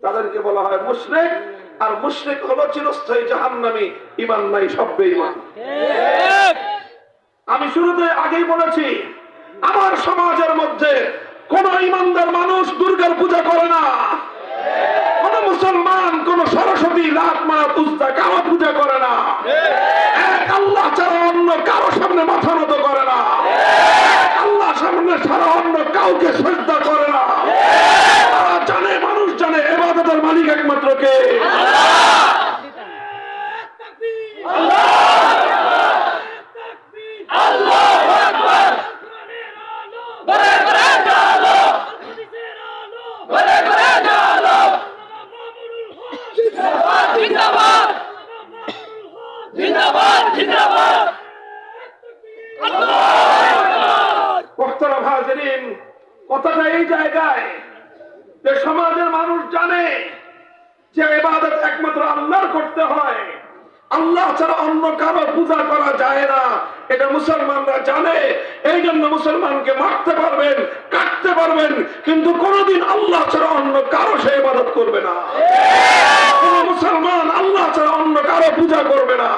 তাদেরকে বলা হয় মুশরিক। আর মুশরিক হলো চিরস্থায়ী জাহান্নামী, ঈমান নাই, সব বেঈমান। আমি শুরুতে আগেই বলেছি, আমার সমাজের মধ্যে কোন ঈমানদার মানুষ দুর্গার পূজা করে না। কোন মুসলমান কোন সরস্বতী, লাত, মাত, উজ্জা, কাবা পূজা করে না। এক আল্লাহ ছাড়া অন্য কারো সামনে মাথা নত করে না। আল্লাহ সামনে ছাড়া অন্য কাউকে সিজদা করে না। তারা জানে, মানুষ জানে, ইবাদতের মালিক একমাত্র কে? কথাটা এই জায়গায় যে সমাজের মানুষ জানে যে ইবাদত একমাত্র আল্লাহর করতে হয়, আল্লাহ ছাড়া অন্য কারো পূজা করা যায় না। এটা মুসলমানরা জানে। এই জন্য মুসলমানকে মারতে পারবেন, কাটতে পারবেন, কিন্তু কোনদিন আল্লাহ ছাড়া অন্য কারো সে ইবাদত করবে না। কোন মুসলমান আল্লাহ ছাড়া অন্য কারো পূজা করবে না।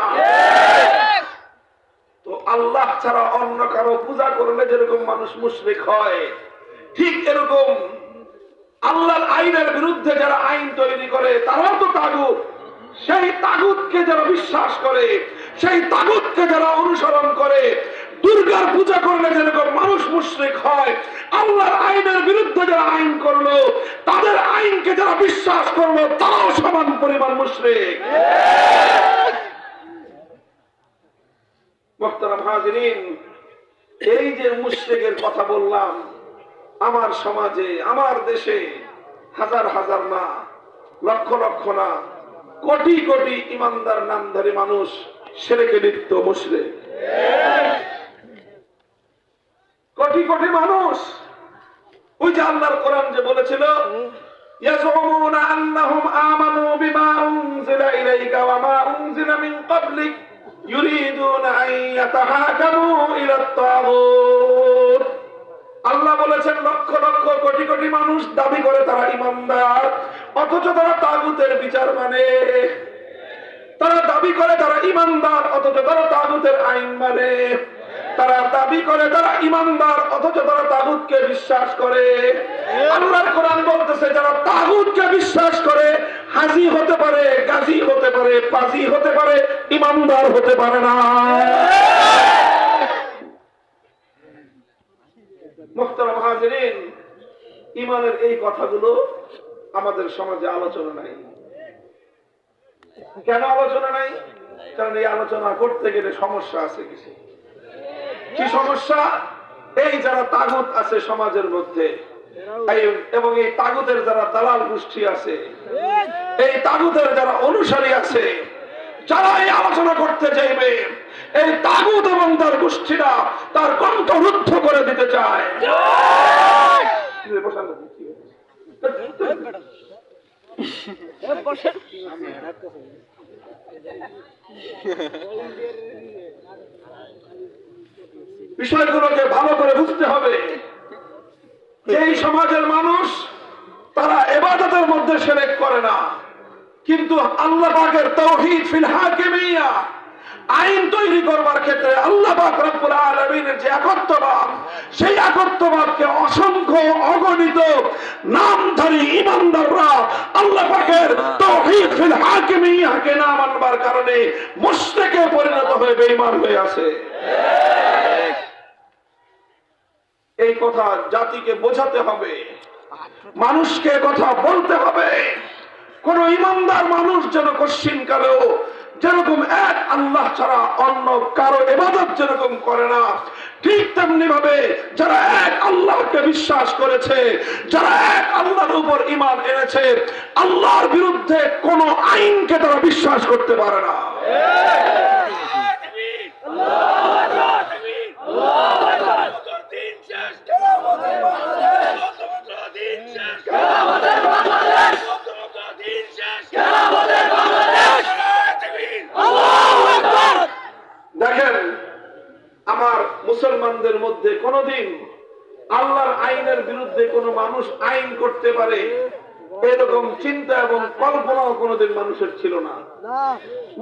তো আল্লাহ ছাড়া অন্য কারো পূজা করলে যেরকম মানুষ মুশরিক হয়, ঠিক এরকম আল্লাহর আইনের বিরুদ্ধে যারা আইন তৈরি করে, তারাও তো তাগুত। সেই তাগুতকে যারা বিশ্বাস করে, সেই তাগুতকে যারা অনুসরণ করে, দুর্গার পূজা করলে যেরকম মানুষ মুশরিক হয়, আল্লাহর আইনের বিরুদ্ধে যারা আইন করলো, তাদের আইনকে যারা বিশ্বাস করলো, তারাও সমান পরিমাণ মুশরিক। মুহতারাম হাজিরিন, এই যে মুশরিকের কথা বললাম, আমার সমাজে, আমার দেশে হাজার হাজার না, লক্ষ লক্ষ না, কোটি কোটি ইমানদার নামধারী মানুষ শিরকে লিপ্ত, মুশরিক। কোটি কোটি মানুষ। ওই যে আল্লাহর কোরআন যে বলেছিল, يزعمون أنهم آمنوا بما أنزل إليك وما أنزل من قبلك يريدون أن يتحاكموا إلى الطاغوت আল্লাহ বলেছেন লক্ষ লক্ষ কোটি কোটি মানুষ দাবি করে তারা ঈমানদার, অথচ তারা তাগুতের বিচার মানে। তারা দাবি করে তারা ঈমানদার, অথচ তারা তাগুতের আইন মানে। তারা দাবি করে তারা ঈমানদার, অথচ তারা তাগুতকে বিশ্বাস করে। আল্লাহর কোরআন বলতেছে যারা তাগুতকে বিশ্বাস করে হাজী হতে পারে, গাজী হতে পারে, পাজি হতে পারে, ঈমানদার হতে পারে না। মুহতারাম হাজিরিন, ঈমানের এই কথাগুলো আমাদের সমাজে আলোচনা নাই। কেন আলোচনা নাই? কারণ এই আলোচনা করতে গেলে সমস্যা আছে কিছু। কি সমস্যা? এই যারা তাগুত আছে সমাজের মধ্যে, এবং এই তাগুতের যারা দালাল গোষ্ঠী আছে, এই তাগুতের যারা অনুসারী আছে, যারা এই আলোচনা করতে চাইবে, এই তাগুত এবং তার গোষ্ঠীরা তার কণ্ঠ রুদ্ধ করে দিতে চায়। বিষয়গুলোকে ভালো করে বুঝতে হবে। এই সমাজের মানুষ তারা ইবাদতের মধ্যে শিরক করে না, কিন্তু আল্লাহ পাকের তাওহীদ ফিল হাকিমিয়া আইন তৈরি করবার ক্ষেত্রে আল্লাহ পাক রব্বুল আলামিনের যে একত্ববাদ, সেই একত্ববাদকে অসংখ্য অগণিত নামধারী ঈমানদাররা আল্লাহ পাকের তাওহীদ ফিল হাকিমিয়াকে না মানবার কারণে মুশরিকে পরিণত হয়ে বেঈমান হয়ে আছে। এই কথা জাতিকে বোঝাতে হবে, মানুষকে কথা বলতে হবে। কোন ঈমানদার মানুষ যেন কশ্চিনকালেও যেরকম এক আল্লাহ ছাড়া অন্য কারো ইবাদত যেরকম করে না, ঠিক তেমনি ভাবে যারা এক আল্লাহকে বিশ্বাস করেছে, যারা এক আল্লাহর উপর ঈমান এনেছে, আল্লাহর বিরুদ্ধে কোন আইনকে তারা বিশ্বাস করতে পারে না। দেখেন, আমার মুসলমানদের মধ্যে কোনদিন আল্লাহর আইনের বিরুদ্ধে কোন মানুষ আইন করতে পারে এরকম চিন্তা এবং কল্পনাও কোনদিন মানুষের ছিল না।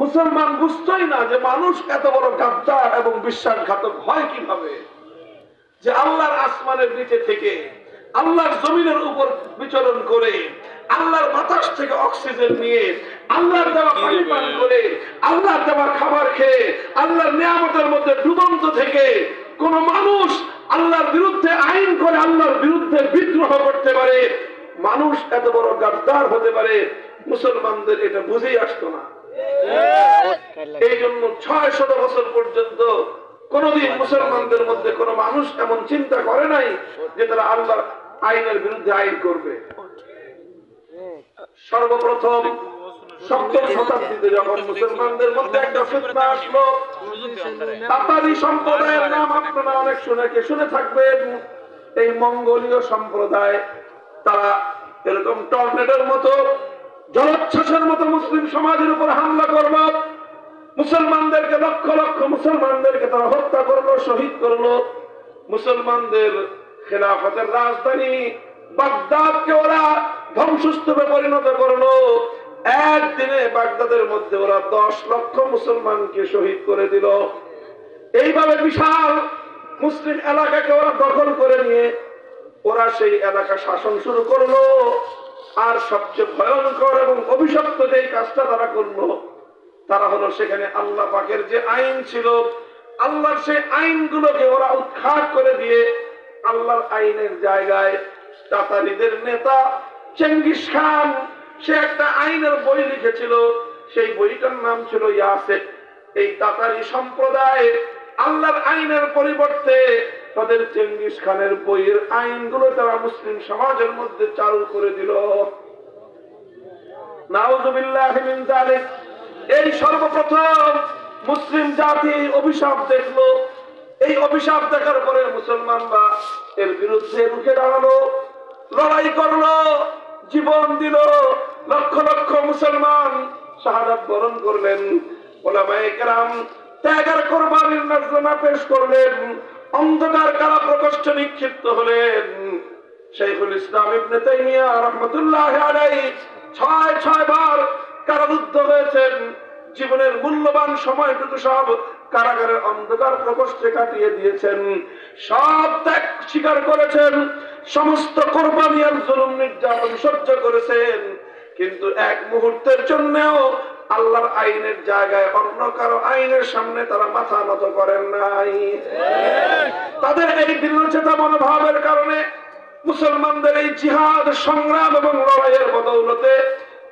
মুসলমান বুঝতোই না যে মানুষ এত বড় গাদ্দার এবং বিশ্বাসঘাতক হয় কিভাবে, যে আল্লাহর আসমানের নিচে থেকে আল্লাহর জমিনের উপর বিচরণ করে, আল্লাহর বাতাস থেকে অক্সিজেন নিয়ে, আল্লাহর দেওয়া পানি পান করে, আল্লাহর দেওয়া খাবার খেয়ে, আল্লাহর নিয়ামতের মধ্যে ডুবন্ত থেকে কোন মানুষ আল্লাহর বিরুদ্ধে আইন করে আল্লাহর বিরুদ্ধে বিদ্রোহ করতে পারে, মানুষ এত বড় গাদ্দার হতে পারে, মুসলমানদের এটা বুঝেই আসতো না। এই জন্য ৬০০ বছর পর্যন্ত কোনদিন মুসলমানদের মধ্যে কোন মানুষ এমন চিন্তা করে নাই যে তারা আল্লাহর আইনের বিরুদ্ধে আইন করবে। সর্বপ্রথম ৭ম শতাব্দীতে যখন মুসলমানদের মধ্যে একটা ফিতনা আসলো, তাতারি সম্প্রদায়ের নাম আপনারা অনেক শুনে থাকবেন। এই মঙ্গোলীয় সম্প্রদায়, তারা এরকম টর্নেডোর মতো, জলোচ্ছ্বাসের মতো মুসলিম সমাজের উপর হামলা করলো। মুসলমানদেরকে, লক্ষ লক্ষ মুসলমানদেরকে তারা হত্যা করলো, শহীদ করলো। মুসলমানদের খেলাফতের রাজধানী বাগদাদকে ওরা ধ্বংসস্তূপে পরিণত করলো। একদিনে বাগদাদের মধ্যে ওরা 10 লক্ষ মুসলমানকে শহীদ করে দিল। এইভাবে বিশাল মুসলিম এলাকাকে ওরা দখল করে নিয়ে ওরা সেই এলাকা শাসন শুরু করলো। আর সবচেয়ে ভয়ঙ্কর এবং অভিশপ্ত যে কাজটা তারা করলো, তারা হলো সেখানে আল্লাহ পাকের যে আইন ছিল, আল্লাহর সেই আইনগুলোকে ওরা উৎখাত করে দিয়ে আল্লাহর আইনের জায়গায় তাতারিদের নেতা চেঙ্গিস খান, সে একটা আইনের বই লিখেছিল। সেই বইটার নাম ছিল ইয়াসেক। এই তাতারি সম্প্রদায় আল্লাহর আইনের পরিবর্তে তাদের চেঙ্গিস খানের বইয়ের আইনগুলো তারা মুসলিম সমাজের মধ্যে চালু করে দিল। নাউযুবিল্লাহি মিন যালিক। এই সর্বপ্রথম মুসলিম জাতি অভিশাপ দেখলো। এই অভিশাপ দেখার পরে মুসলমানরা এর বিরুদ্ধে রুখে দাঁড়ালো, লড়াই করলো। জীবন দিল, লক্ষ লক্ষ মুসলমান শাহাদাত বরণ করলেন, ওলামায়ে কেরাম ত্যাগের কোরবানির নজরানা পেশ করলেন, অন্ধকার কারা প্রকোষ্ঠে নিক্ষিপ্ত হলেন। শাইখুল ইসলাম ইবনে তাইমিয়া রাহমাতুল্লাহি আলাইহি ৬ বার কারারুদ্ধ হয়েছেন। জীবনের মূল্যবান সময়টুকু সব কারাগারের অন্ধকার প্রকোষ্ঠে কাটিয়ে দিয়েছেন, সব ত্যাগ স্বীকার করেছেন, সমস্ত কোরবানি আর জুলুম নির্যাতন সহ্য করেছেন, কিন্তু এক মুহূর্তের জন্যও আল্লাহর আইনের জায়গায় অন্য কারো আইনের সামনে তারা মাথা নত করেন নাই। তাদের এই দৃঢ়চেতা মনোভাবের কারণে মুসলমানদের এই জিহাদ সংগ্রাম এবং লড়াইয়ের বদৌলতে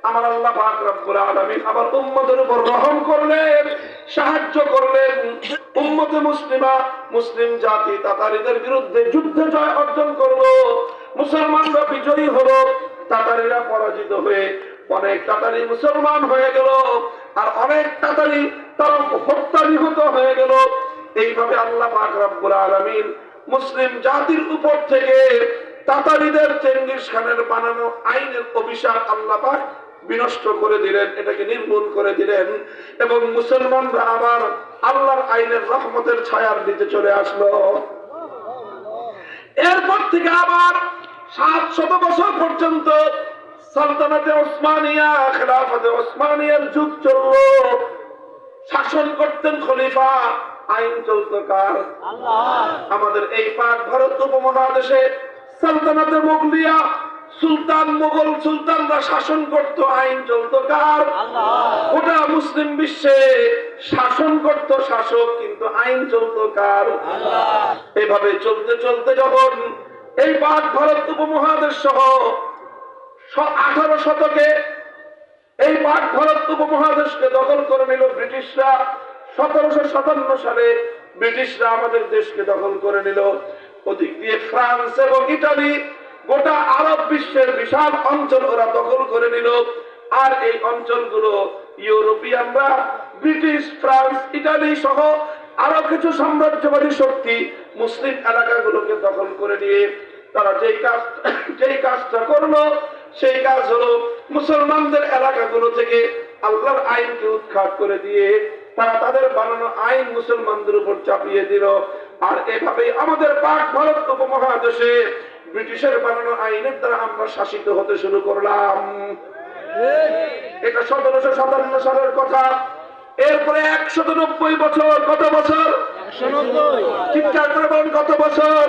আমার আল্লাহ পাক রব্বুল আলামিন আবার উম্মতের উপর রহম করলেন, সাহায্য করলেন। উম্মতে মুসলিমা, মুসলিম জাতি তাতারীদের বিরুদ্ধে যুদ্ধে জয় অর্জন করলো, মুসলমানরা বিজয়ী হলো, তাতারীরা পরাজিত হয়ে অনেক তাতারী মুসলমান হয়ে গেল, আর অনেক তাতারী তারা হত্যা নিহত হয়ে গেল। এইভাবে আল্লাহ পাক রব্বুল আলামিন মুসলিম জাতির উপর থেকে তাতারীদের চেঙ্গিস খানের বানানো আইনের অভিশাপ আল্লাহ পাক বিনষ্ট করে দিলেন, এটাকে নির্মূল করে দিলেন, এবং মুসলমানরা আবার আল্লাহর আইনের রহমতের ছায়ার নিচে চলে আসলো। এরপর থেকে আবার ৭০০ বছর পর্যন্ত সালতানাতে ওসমানিয়া, খেলাফতে ওসমানিয়ার যুগ চলল। শাসন করতেন খলিফা, আইন চলত কার? আমাদের এই পাক ভারত উপমহাদেশে সালতানাতে মুগলিয়া, সুলতান, মোগল সুলতানরা শাসন করত, আইন চলত কার? ওটা মুসলিম বিশ্বে শাসন করত শাসক, কিন্তু আইন চলত কার? এভাবে চলতে চলতে যখন এই পাক ভারত উপমহাদেশ সহ 18 শতকে এই পাক ভারত উপমহাদেশকে দখল করে নিল ব্রিটিশরা। 1757 সালে ব্রিটিশরা আমাদের দেশকে দখল করে নিল। ওদিক দিয়ে ফ্রান্স এবং ইটালি, গোটা আরব বিশ্বের বিশাল অঞ্চল ওরা দখল করে নিল। আর এই অঞ্চলগুলো ইউরোপিয়ানরা, ব্রিটিশ, ফ্রান্স, ইটালি সহ আরো কিছু সাম্রাজ্যবাদী শক্তি মুসলিম এলাকাগুলোকে দখল করে নিয়ে তারা যেই কাজটা করলো, সেই কাজ হলো মুসলমানদের এলাকাগুলো থেকে আল্লাহর আইনকে উৎখাত করে দিয়ে তারা তাদের বানানো আইন মুসলমানদের উপর চাপিয়ে দিল। আর এভাবেই আমাদের পাক ভারত উপমহাদেশে ব্রিটিশের বানানো আইনের দ্বারা আমরা শাসিত হতে শুরু করলাম। এটা 1757 সালের কথা। এরপরে 190 বছর, কত বছর? চিৎকার করে বলেন, কত বছর?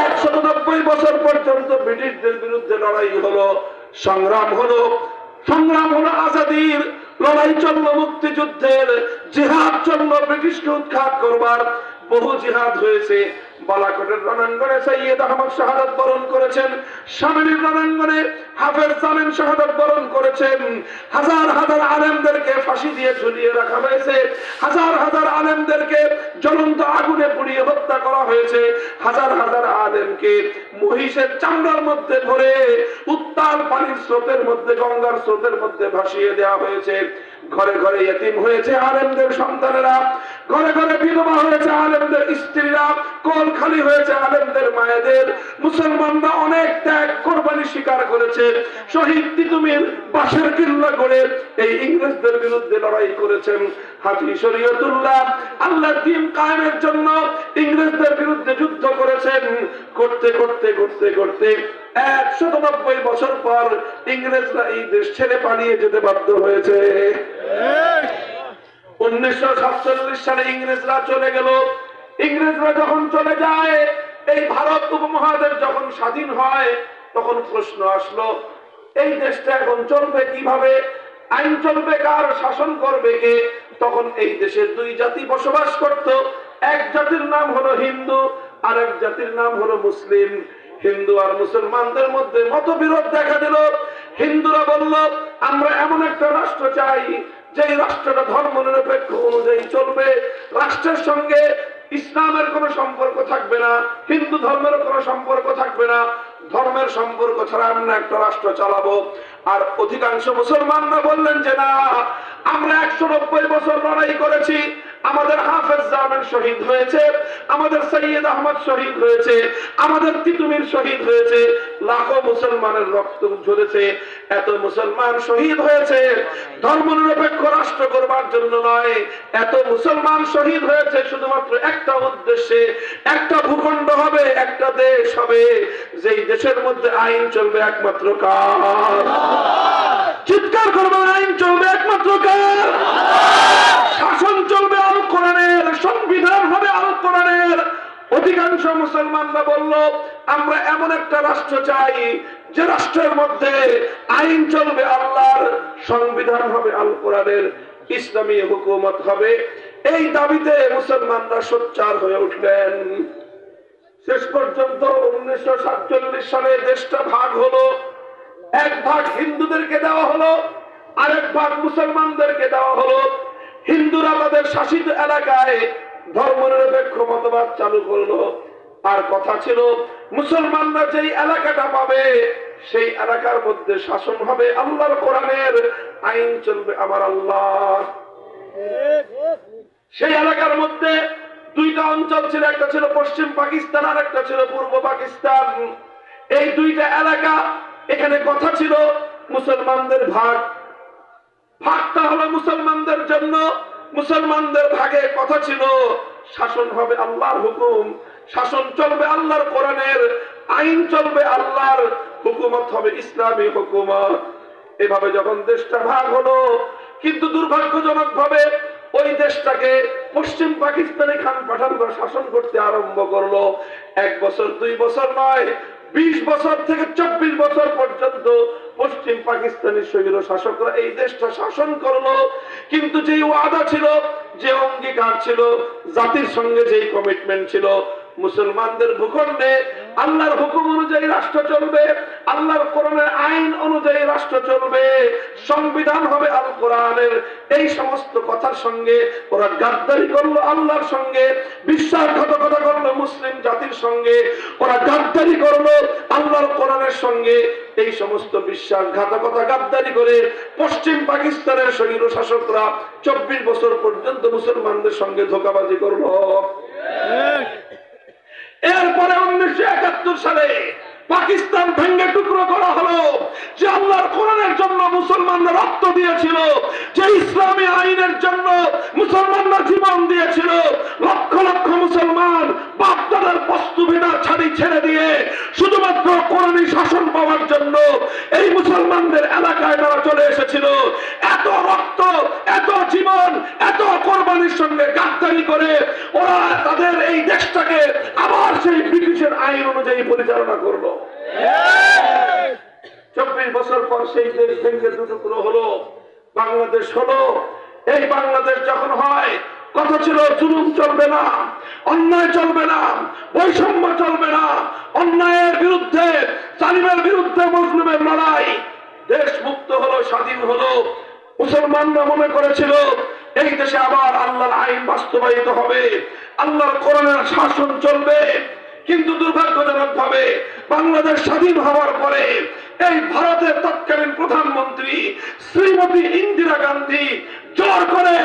190 বছর পর্যন্ত ব্রিটিশদের বিরুদ্ধে লড়াই হলো, সংগ্রাম হলো আজাদির লড়াই চললো, মুক্তিযুদ্ধের জিহাদ চললো, ব্রিটিশকে উৎখাত করবার বহু জিহাদ হয়েছে। বালাকোটের রণাঙ্গনে সৈয়দ আহমদ শাহাদাত বরণ করেছেন, শামিলির রণাঙ্গনে হাফেজ সামিন শাহাদাত বরণ করেছেন। হাজার হাজার আলেমদেরকে ফাঁসি দিয়ে ঝুলিয়ে রাখা হয়েছে, হাজার হাজার আলেমদেরকে জ্বলন্ত আগুনে পুড়িয়ে হত্যা করা হয়েছে, হাজার হাজার আলেমকে মহিষের চামড়ার মধ্যে ধরে উত্তাল পানির স্রোতের মধ্যে, গঙ্গার স্রোতের মধ্যে ভাসিয়ে দেওয়া হয়েছে। ঘরে ঘরে ইতিম হয়েছে আলেমদের সন্তানেরা, ঘরে ঘরে বিধবা হয়েছে আলেমদের স্ত্রীরা, কোল খালি হয়েছে আলেমদের মায়েদের। মুসলমানরা অনেক ত্যাগ কোরবানি স্বীকার করেছে, শহীদ তিতুমির বাঁশের কিল্লা করে এই ইংরেজদের বিরুদ্ধে লড়াই করেছেন। হাজী শরীয়তুল্লাহ আল্লাহর দ্বীন কায়েমের জন্য ইংরেজদের বিরুদ্ধে যুদ্ধ করেছেন। করতে করতে করতে করতে 190 বছর পর ইংরেজরা এই দেশ ছেড়ে পালিয়ে যেতে বাধ্য হয়েছে। 1947 সালে ইংরেজরা চলে গেল। ইংরেজরা যখন চলে যায়, এই ভারত উপমহাদেশ যখন স্বাধীন হয়, তখন প্রশ্ন আসলো, এই দেশটা এখন চলবে কিভাবে? আইন চলবে কার? শাসন করবে কে? তখন এই দেশে দুই জাতি বসবাস করত। এক জাতির নাম হলো হিন্দু, আর এক জাতির নাম হলো মুসলিম। হিন্দু আর মুসলমানদের মধ্যে মতবিরোধ দেখা দিল। হিন্দুরা বলল, আমরা এমন একটা রাষ্ট্র চাই যে রাষ্ট্রটা ধর্ম নিরপেক্ষ অনুযায়ী চলবে, রাষ্ট্রের সঙ্গে ইসলামের কোনো সম্পর্ক থাকবে না, হিন্দু ধর্মের কোনো সম্পর্ক থাকবে না, ধর্মের সম্পর্ক ছাড়া আমরা একটা রাষ্ট্র চালাবো। আর অধিকাংশ মুসলমানরা বললেন যে না, আমরা 190 বছর লড়াই করেছি, আমাদের হাফেজ জামান শহীদ হয়েছে, আমাদের সৈয়দ আহমদ শহীদ হয়েছে, আমাদের তিতুমির শহীদ হয়েছে, লাখো মুসলমানের রক্ত ঝরেছে। এত মুসলমান শহীদ হয়েছে ধর্মনিরপেক্ষ রাষ্ট্র করবার জন্য নয়, এত মুসলমান শহীদ হয়েছে শুধুমাত্র একটা উদ্দেশ্যে, একটা ভূখণ্ড হবে, একটা দেশ হবে, যেই দেশের মধ্যে আইন চলবে একমাত্র কার? চিৎকার করবেন, আইন চলবে একমাত্র কার? শাসন চলবে আল কোরআনের, সংবিধান হবে আল কোরআনের। অধিকাংশ মুসলমানরা বলল আমরা এমন একটা রাষ্ট্র চাই যে রাষ্ট্রের মধ্যে আইন চলবে আল্লাহর, সংবিধান হবে আল কোরআনের, ইসলামী হুকুমত হবে। এই দাবিতে মুসলমানরা সোচ্চার হয়ে উঠলেন। শেষ পর্যন্ত 1947 সালে দেশটা ভাগ হলো। এক ভাগ হিন্দুদেরকে দেওয়া হলো, আরেক ভাগ মুসলমানদেরকে দেওয়া হলো। হিন্দুরা তাদের শাসিত এলাকায় ধর্মনিরপেক্ষ মতবাদ চালু করলো, আর কথা ছিল মুসলমানরা যেই এলাকাটা পাবে সেই এলাকার মধ্যে শাসন হবে আল্লাহর কোরআনের, আইন চলবে আমার আল্লাহ। সেই এলাকার মধ্যে দুইটা অঞ্চল ছিল, একটা ছিল পশ্চিম পাকিস্তান আর একটা ছিল পূর্ব পাকিস্তান। এই দুইটা এলাকা, এখানে কথা ছিল মুসলমানদের ভাগ। ভাগটা হলো মুসলমানদের জন্য, মুসলমানদের ভাগে কথা ছিল শাসন হবে আল্লাহর হুকুম, শাসন চলবে আল্লাহর কোরআনের, আইন চলবে আল্লাহর, হুকুমত হবে ইসলামী হুকুমত। এভাবে যখন দেশটা ভাগ হলো, কিন্তু দুর্ভাগ্যজনক ভাবে ওই দেশটাকে পশ্চিম পাকিস্তানি খান পাঠানরা শাসন করতে আরম্ভ করলো। 1 বছর 2 বছর নয়, 20 বছর থেকে 24 বছর পর্যন্ত পশ্চিম পাকিস্তানি স্বৈর শাসকরা এই দেশটা শাসন করলো। কিন্তু যেই ওয়াদা ছিল, যে অঙ্গীকার ছিল, জাতির সঙ্গে যেই কমিটমেন্ট ছিল, মুসলমানদের ভূখণ্ডে আল্লাহর হুকুম অনুযায়ী রাষ্ট্র চলবে, আল্লাহর কোরআনের আইন অনুযায়ী রাষ্ট্র চলবে, সংবিধান হবে আল কোরআনের, এই সমস্ত কথার সঙ্গে ওরা গাদ্দারি করলো আল্লাহর সঙ্গে, বিশ্বাসঘাতকতা করলো মুসলিম জাতির সঙ্গে, ওরা গাদ্দারি করলো আল্লাহর কোরআনের সঙ্গে। এই সমস্ত বিশ্বাসঘাতকতা গাদ্দারি করে পশ্চিম পাকিস্তানের স্বৈর শাসকরা 24 বছর পর্যন্ত মুসলমানদের সঙ্গে ধোঁকাবাজি করলো। এরপরে 1971 সালে পাকিস্তান ভেঙে টুকরো করা হলো। যে আল্লাহর কোরআনের জন্য মুসলমানরা রক্ত দিয়েছিল, যে ইসলামী আইনের জন্য মুসলমানরা জীবন দিয়েছিল, লক্ষ লক্ষ মুসলমান বাপ দাদার বস্তু ভিটা ছাড়ি ছেড়ে দিয়ে শুধুমাত্র কোরআনী শাসন পাওয়ার জন্য এই মুসলমানদের এলাকায় তারা চলে এসেছিল। এত রক্ত, এত জীবন, এত কোরবানির সঙ্গে গাদ্দারি করে ওরা তাদের এই দেশটাকে আবার সেই ব্রিটিশের আইন অনুযায়ী পরিচালনা করলো। 24 বছর পর সেই দেশ ভেঙে দুটুকরো হলো, বাংলাদেশ হলো। এই বাংলাদেশ যখন হয়, কথা ছিল জুলুম চলবে না, অন্যায় চলবে না, বৈষম্য চলবে না, অন্যায়ের বিরুদ্ধে, জালিমের বিরুদ্ধে মজলুমের লড়াই। দেশ মুক্ত হলো, স্বাধীন হলো। মুসলমানরা মনে করেছিল এই দেশে আবার আল্লাহর আইন বাস্তবায়িত হবে, আল্লাহর কোরআনের শাসন চলবে। কিন্তু দুর্ভাগ্যজনক ভাবে বাংলাদেশ স্বাধীন হওয়ার পরে এই ভারতের তৎকালীন প্রধানমন্ত্রী শ্রীমতী ইন্দিরা গান্ধী জোর করে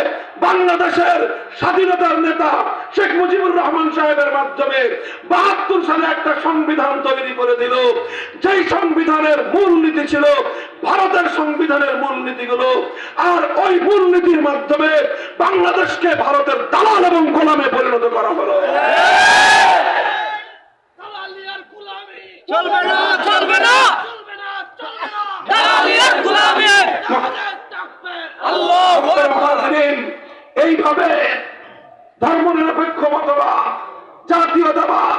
বাংলাদেশের স্বাধীনতার নেতা শেখ মুজিবুর রহমান সাহেবের মাধ্যমে 72 সালে একটা সংবিধান তৈরি করে দিল। যেই সংবিধানের মূলনীতি ছিল ভারতের সংবিধানের মূলনীতিগুলো, আর ওই মূলনীতির মাধ্যমে বাংলাদেশকে ভারতের দালাল এবং গোলামে পরিণত করা হলো। চলবে না, চলবে না, দালালিয়ার গোলামি। আল্লাহু আকবার। এইভাবে ধর্মনিরপেক্ষ মতবাদ, জাতীয়তাবাদ,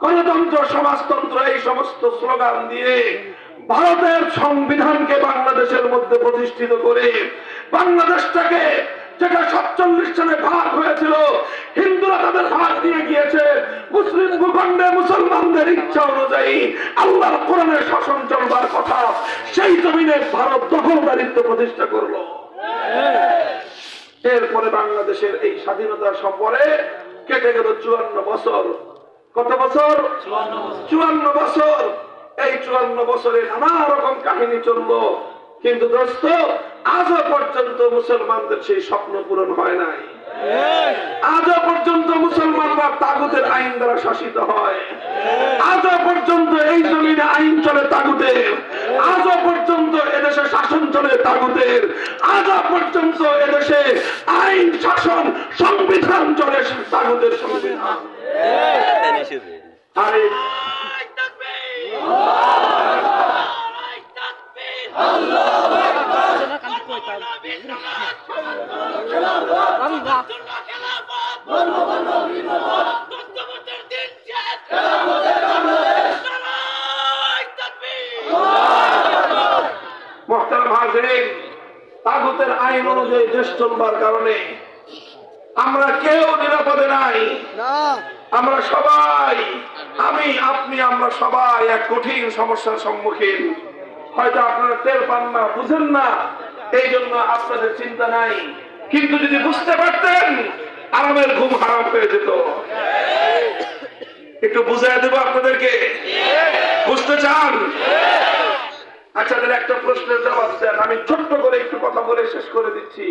গণতন্ত্র, সমাজতন্ত্র, এই সমস্ত স্লোগান দিয়ে ভারতের সংবিধানকে বাংলাদেশের মধ্যে প্রতিষ্ঠিত করে বাংলাদেশটাকে, যেটা 47 সালে ভাগ হয়েছিল, হিন্দুরা তাদের ভাগ দিয়ে গিয়েছে, মুসলিম ভূখণ্ডে মুসলমানদের ইচ্ছা অনুযায়ী আল্লাহর কোরআনের শাসন চলবার কথা, সেই জমিনে ভারত দখলদারিত্ব প্রতিষ্ঠা করলো। এরপরে বাংলাদেশের এই স্বাধীনতার পরে কেটে গেল 54 বছর। কত বছর? 54 বছর। এই 54 বছরে নানা রকম কাহিনী চললো, কিন্তু দোস্ত আজও পর্যন্ত মুসলমানদের সেই স্বপ্ন পূরণ হয় নাই। আজও পর্যন্ত মুসলমানরা তাগুতের আইন দ্বারা শাসিত হয়। আজও পর্যন্ত এই জমিনে আইন চলে তাগুতের। আজও পর্যন্ত এদেশে শাসন চলে তাগুতের। আজও পর্যন্ত এদেশে আইন শাসন সংবিধান চলে তাগুতের সংবিধান। আরে মুহতারাম হাজিরিন, তাগুতের আইন অনুযায়ী দেশ চলবার কারণে আমরা কেউ নিরাপদে নাই। আমরা সবাই, আমি আপনি আমরা সবাই এক কঠিন সমস্যার সম্মুখীন। হয়তো আপনারা টের পান না, বুঝেন না, এই জন্য আপনাদের চিন্তা নাই। কিন্তু যদি বুঝতে পারতেন, আরামের ঘুম হারাম হয়ে যেত। একটু বুঝাই দেবো আপনাদেরকে, বুঝতে চান? আচ্ছা, তাহলে একটা প্রশ্নের জবাব দেন। আমি ছোট্ট করে একটু কথা বলে শেষ করে দিচ্ছি।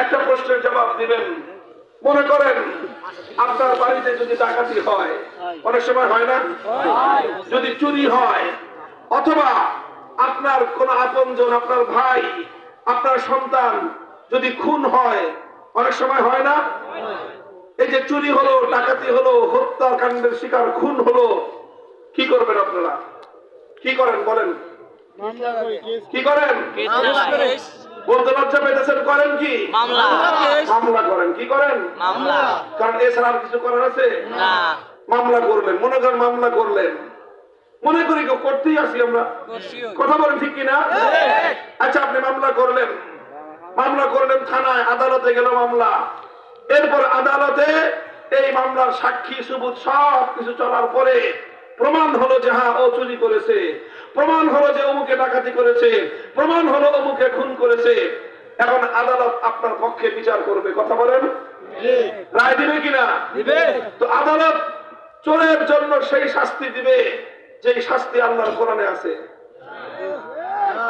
একটা প্রশ্নের জবাব দিবেন। মনে করেন আপনার বাড়িতে যদি ডাকাতি হয়, অনেক সময় হয় না, যদি চুরি হয়, অথবা আপনার কোন আপনজন, আপনার ভাই, আপনার সন্তান যদি খুন হয়, অনেক সময় হয় না? এই যে চুরি হলো, ডাকাতি হলো, হত্যাকাণ্ডের শিকার খুন হলো, কি করবেন আপনারা? কি করেন বলেন? কি করেন? বলতে লজ্জা পেতেছেন, করেন কি? মামলা করেন। কি করেন? কারণ এছাড়া আর কিছু করার আছে? মামলা করলেন। মনে করেন মামলা করলেন, মনে করি কেউ করতেই আসি আমরা, কথা বলেন ঠিক কিনা? আচ্ছা, আপনি মামলা করলেন, থানায়, আদালতে গেল মামলা। এরপর আদালতে এই মামলার সাক্ষী সুবুত সব কিছু চলার পরে প্রমাণ হলো যে হ্যাঁ, ও চুরি করেছে, প্রমাণ হলো যে অমুকে ডাকাতি করেছে, প্রমাণ হলো অমুকে খুন করেছে। এখন আদালত আপনার পক্ষে বিচার করবে, কথা বলেন, রায় দিবে কিনা? তো আদালত চোরের জন্য সেই শাস্তি দিবে যেই শাস্তি আল্লাহর কোরআনে আছে।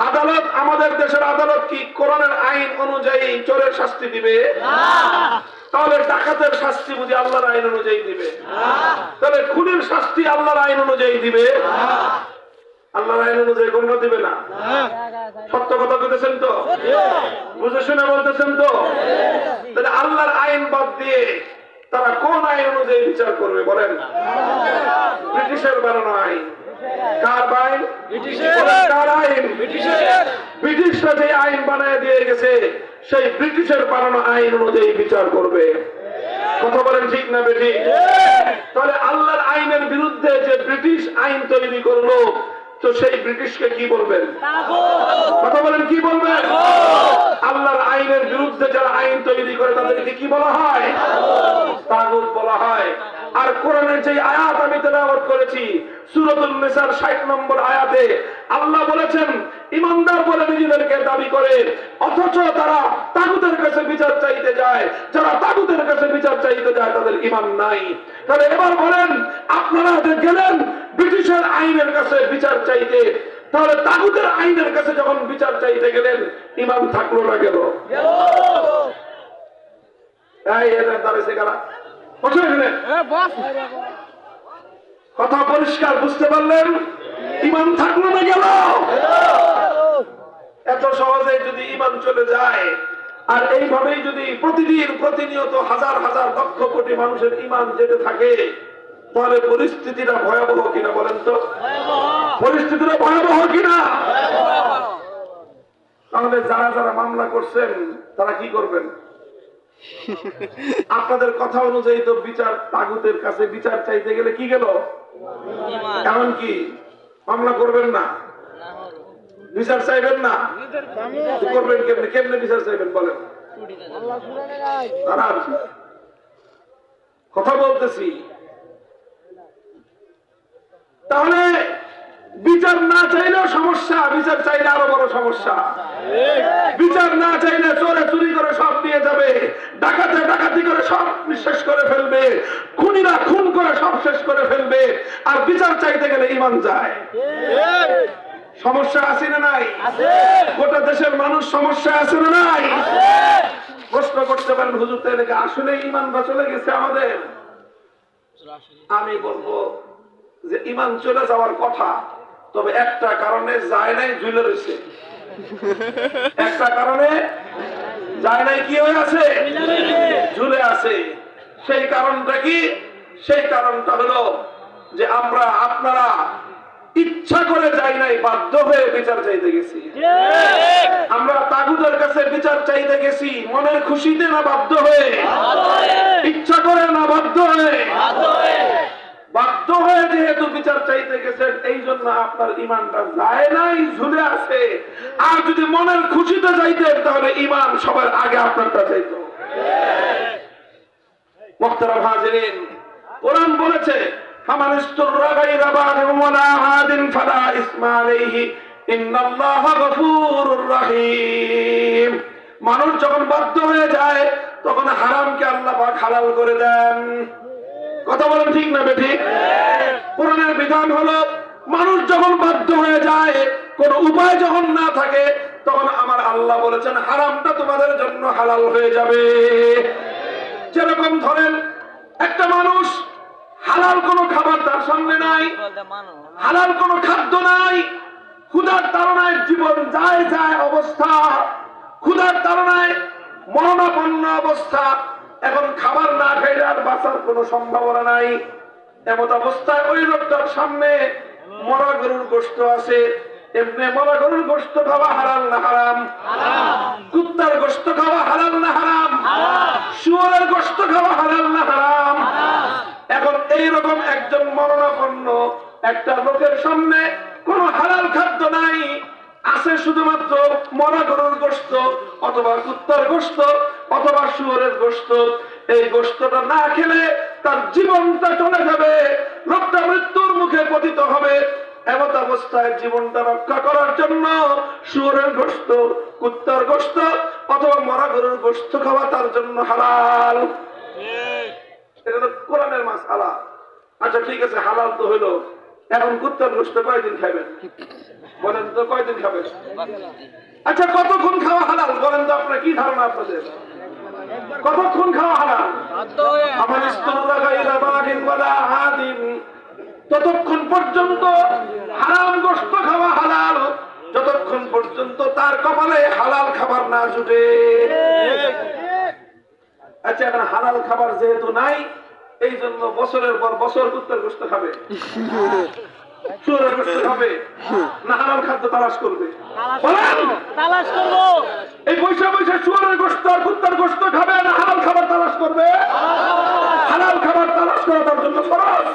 আদালত, আমাদের দেশের আদালত কি কোরআনের আইন অনুযায়ী চোরের শাস্তি দিবে? তাহলে ডাকাতের শাস্তি বুঝি আল্লাহর আইন অনুযায়ী দিবে? তাহলে খুনের শাস্তি আল্লাহর আইন অনুযায়ী দিবে? আল্লাহর আইন অনুযায়ী কোনো দিবে না। সত্য কথা বলতেছেন তো? বুঝে শুনে বলতেছেন তো? তাহলে আল্লাহর আইন বাদ দিয়ে তারা কোন আইন অনুযায়ী বিচার করবে বলেন? ব্রিটিশের বানানো আইন। কার আইন? কার আইন? ব্রিটিশরা যে আইন বানায় দিয়ে গেছে, সেই ব্রিটিশের বানানো আইন অনুযায়ী বিচার করবে। কথা বলেন ঠিক না বেটি? তাহলে আল্লাহর আইনের বিরুদ্ধে যে ব্রিটিশ আইন তৈরি করলো, তো সেই ব্রিটিশকে কি বলবেন? কথা বলেন, কি বলবেন? আল্লাহর আইনের বিরুদ্ধে যারা আইন তৈরি করে তাদেরকে কি বলা হয়? তাগুত বলা হয়। আর কোরআনের যে আয়াত আমি তেলাওয়াত করেছি, সূরাতুন নিসার 60 নম্বর আয়াতে আল্লাহ বলেছেন, ইমানদার বলে নিজেদেরকে দাবি করে, অথচ তারা তাগুতের কাছে বিচার চাইতে যায়। যারা তাগুতের কাছে বিচার চাইতে যায় তাদের ঈমান নাই। তাহলে এবার বলেন, আপনারা যে গেলেন ব্রিটিশের আইনের কাছে বিচার চাইতে, তাহলে তাগুতের আইনের কাছে যখন বিচার চাইতে গেলেন, ঈমান থাকলো না গেল? এই এদের দাঁড়িয়েছে কারা? কথা পরিষ্কার, বুঝতে পারলেন? ঈমান থাকলো না গেল? এত সহজে যদি ঈমান চলে যায়, আর এইভাবেই যদি প্রতিদিন প্রতিনিয়ত হাজার হাজার লক্ষ কোটি মানুষের ঈমান যেতে থাকে, তাহলে পরিস্থিতিটা ভয়াবহ কিনা বলেন তো? পরিস্থিতিটা ভয়াবহ কিনা? তাহলে যারা যারা মামলা করছেন তারা কি করবেন? আপনাদের কথা অনুযায়ী তো বিচার, তাগুতের কাছে বিচার চাইতে গেলে কি গেল? এমন কি মামলা করবেন না? বিচার চাইবেন না? করবেন কেমনে? কেমনে বিচার চাইবেন বলেন? কথা বলতেছি। তাহলে বিচার না চাইলেও সমস্যা, বিচার চাইলে আরো বড় সমস্যা। বিচার না চাইলে চোরে চুরি করে সব নিয়ে যাবে, ডাকাতে ডাকাতি করে সব শেষ করে ফেলবে, খুনিরা খুন করে সব শেষ করে ফেলবে। আর বিচার চাইতে গেলে ঈমান যায়। সমস্যা আছে না নাই? গোটা দেশের মানুষ সমস্যা আছে না নাই? প্রশ্ন করতে পারেন হুজুর তাহলে কি আসলে ইমানটা চলে গেছে আমাদের? আমি বলবো যে ইমান চলে যাওয়ার কথা, তবে একটা কারণে যায় নাই, ঝুলে রয়েছে। একটা কারণে যায় নাই, কি হয়ে আছে? ঝুলে আছে। সেই কারণটা কি? সেই কারণটা হলো যে আপনারা ইচ্ছা করে যাই নাই, বাধ্য হয়ে বিচার চাইতে গেছি। আমরা তাগুতের কাছে বিচার চাইতে গেছি মনের খুশিতে না বাধ্য হয়ে? ইচ্ছা করে না বাধ্য হয়ে? বাধ্য হয়ে যেহেতু বিচার চাইতে গেছেন, এই জন্য আপনার ইমানটা যায় নাই, ঝুলে আছে। আর যদি মনের খুশিতে যাইতেন তাহলে ইমান সবার আগে আপনারটা চাইতো। মুহতারাম হাজিরিন, কোরআন বলেছে ফামান ইসতুররা গায়রা বাগিন ওয়ালা আদিন ফালা ইসমা আলাইহি ইন্নাল্লাহা গফুরুর রহিম। মানুষ যখন বাধ্য হয়ে যায় তখন হারামকে আল্লাহ পাক হালাল করে দেন। কথা বলেন ঠিক না বেঠিক? কোরআনের বিধান হলো মানুষ যখন বাধ্য হয়ে যায়, কোন উপায় যখন না থাকে, তখন আমার আল্লাহ বলেছেন হারামটা তোমাদের জন্য হালাল হয়ে যাবে। যেরকম ধরেন একটা মানুষ হালাল কোনো খাবার তার সামনে নাই, হালাল কোনো খাদ্য নাই, ক্ষুধার তাড়নায় জীবন যায় যায় অবস্থা, ক্ষুধার তাড়নায় মরণাপন্ন অবস্থা, এখন খাবার না খাইলে আর বাঁচার কোনো সম্ভাবনা নাই। এমন অবস্থায় ওই লোকটার সামনে মরা গরুর গোশত আছে। এমনি মরা গরুর গোশত খাওয়া হালাল না হারাম? কুত্তার গোশত খাওয়া হালাল না হারাম? শুয়োরের গোশত খাওয়া হালাল না হারাম? এখন এইরকম একজন মরণাপন্ন একটা লোকের সামনে কোন হালাল খাদ্য নাই, আছে শুধুমাত্র মরা গরুর গোশত অথবা কুত্তার গোশত অথবা শুয়োরের গোশত। এই গোশতটা না খেলে তার জীবনটা চলে যাবে, লোকটা মৃত্যুর মুখে পতিত হবে। এমন অবস্থায় জীবনটা রক্ষা করার জন্য শুয়োরের গোশত, কুত্তার গোশত অথবা মরা গরুর গোশত খাওয়া তার জন্য হালাল। এটা তো কোরআনের মাসআলা। আচ্ছা ঠিক আছে, হালাল তো হইলো, এখন কুত্তার গোশত কয়দিন খাবেন বলেন তো? কয়দিন খাবেন? আচ্ছা কতক্ষণ খাওয়া হালাল বলেন তো? আপনার কি ধারণা আপনাদের? কতক্ষণ খাওয়া হালাল? আমার ইসতুররা গায়রা বাগিন ওয়ালা আদিন, ততক্ষণ পর্যন্ত হারাম গোশত খাওয়া হালাল যতক্ষণ পর্যন্ত তার কপালে হালাল খাবার না জুটে। আচ্ছা এখন হালাল খাবার যেহেতু নাই, এই জন্য বছরের পর বছর কুত্তার গোশত খাবে, শুয়োরের গোশত খাবে, না হালাল খাদ্য তালাশ করবে? তালাশ করবো। এই পয়সা পয়সা শুয়োরের গোশত আর কুত্তার গোশত খাবে, না হালাল খাবার তালাশ করবে? হালাল খাবার তালাশ করা তার জন্য ফরজ।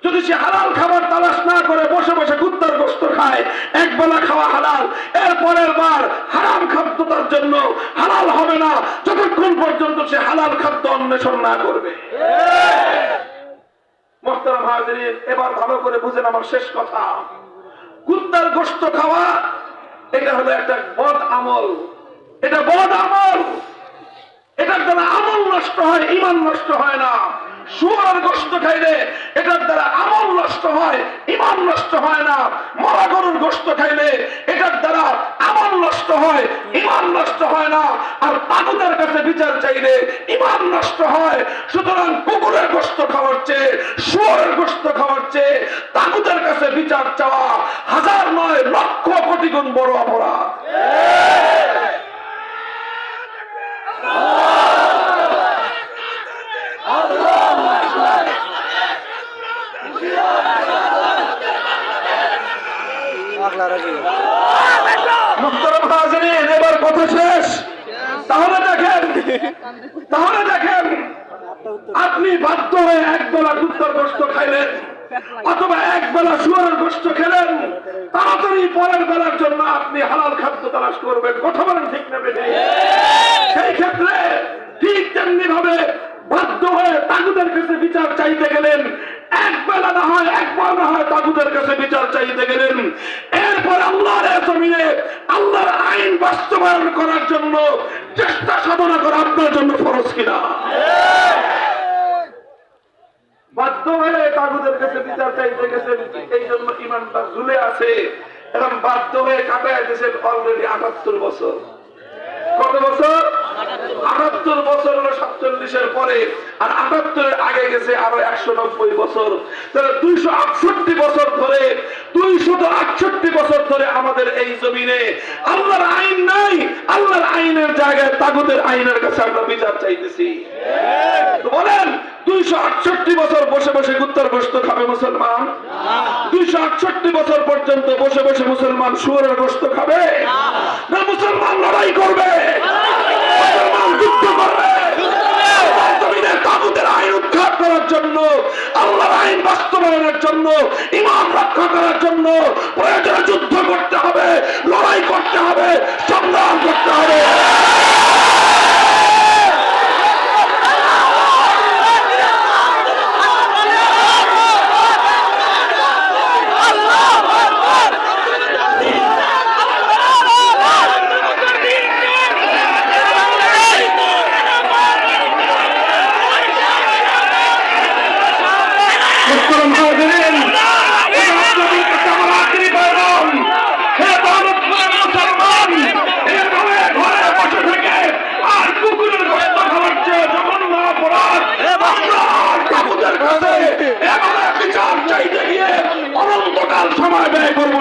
যদি সে হালাল খাবার তালাশ না করে বসে বসে কুত্তার গোশত খায়, এক বেলা খাওয়া হালাল, এর পরের বার হারাম খাদ্য তার জন্য হালাল হবে না যতক্ষণ পর্যন্ত সে হালাল খাদ্য অন্বেষণ না করবে। মুহতারাম হাজিরিন, এবার ভালো করে বুঝেন আমার শেষ কথা। কুত্তার গোশত খাওয়া এটা হলো একটা বদ আমল, এটা বদ আমল। এটার দ্বারা আমল নষ্ট হয়, ইমান নষ্ট হয় না। শুয়োরের গোশত খাইলে এটার দ্বারা আমল নষ্ট হয়, ইমান নষ্ট হয় না। মরা গরুর গোশত খাইলে এটার দ্বারা আমল নষ্ট হয়, ইমান নষ্ট হয় না। আর তাগুতের কাছে বিচার চাইলে ইমান নষ্ট হয়। সুতরাং কুকুরের গোশত খাওয়ার চেয়ে, শুয়োরের গোশত খাওয়ার চেয়ে তাগুতের কাছে বিচার চাওয়া হাজার নয় লক্ষ কোটি গুণ বড় অপরাধ। মুহতারাম হাজিরিন, এবার কথা শেষ। তাহলে দেখেন আপনি বাধ্য হয়ে এক বেলা কুত্তার গোশত খাইলেন অথবা এক বেলা শুয়োরের গোশত খেলেন, তাড়াতাড়ি পরের বেলার জন্য আপনি হালাল খাদ্য তালাশ করবেন। কথা বলেন ঠিক না বেঠিক? সেই ক্ষেত্রে ঠিক তেমনি ভাবে বাধ্য হয়ে তাগুতের কাছে বিচার চাইতে গেলেন, এক বেলা না হয় একবার না হয় তাগুতের কাছে বিচার চাইতে গেলেন। এরপর আল্লাহর জমিনে আল্লাহর আইন বাস্তবায়ন করার জন্য চেষ্টা সাধনা করা আপনার জন্য ফরজ কিনা? বাধ্য হয়ে তাগুতের কাছে বিচার চাইতে গেছেন, এই জন্য ইমানটা ঝুলে আছে। এবং বাধ্য হয়ে কাটায় দিয়েছেন অলরেডি ৭৮ বছর। কত বছর? 78 বছর হলো 47-এর পরে, আর 78-এর আগে গেছে আরো 190 বছর। তাহলে 268 বছর ধরে, 268 বছর ধরে আমাদের এই জমিনে আল্লাহর আইন নাই। আল্লাহর আইনের জায়গায় তাগুতের আইনের কাছে আমরা বিচার চাইতেছি। তো বলেন, 268 বছর বসে বসে কুত্তার গোশত খাবে মুসলমান? 268 বছর পর্যন্ত বসে বসে মুসলমান শুয়োরের গোশত খাবে না? মুসলমান লড়াই করবে, মুসলমান যুদ্ধ করবে। জমিনে তাগুতের আইন উৎখাত করার জন্য, আল্লাহর আইন বাস্তবায়নের জন্য, ঈমান রক্ষা করার জন্য প্রয়োজনে যুদ্ধ করতে হবে, লড়াই করতে হবে, সংগ্রাম করতে হবে। সময় ব্যয় করবো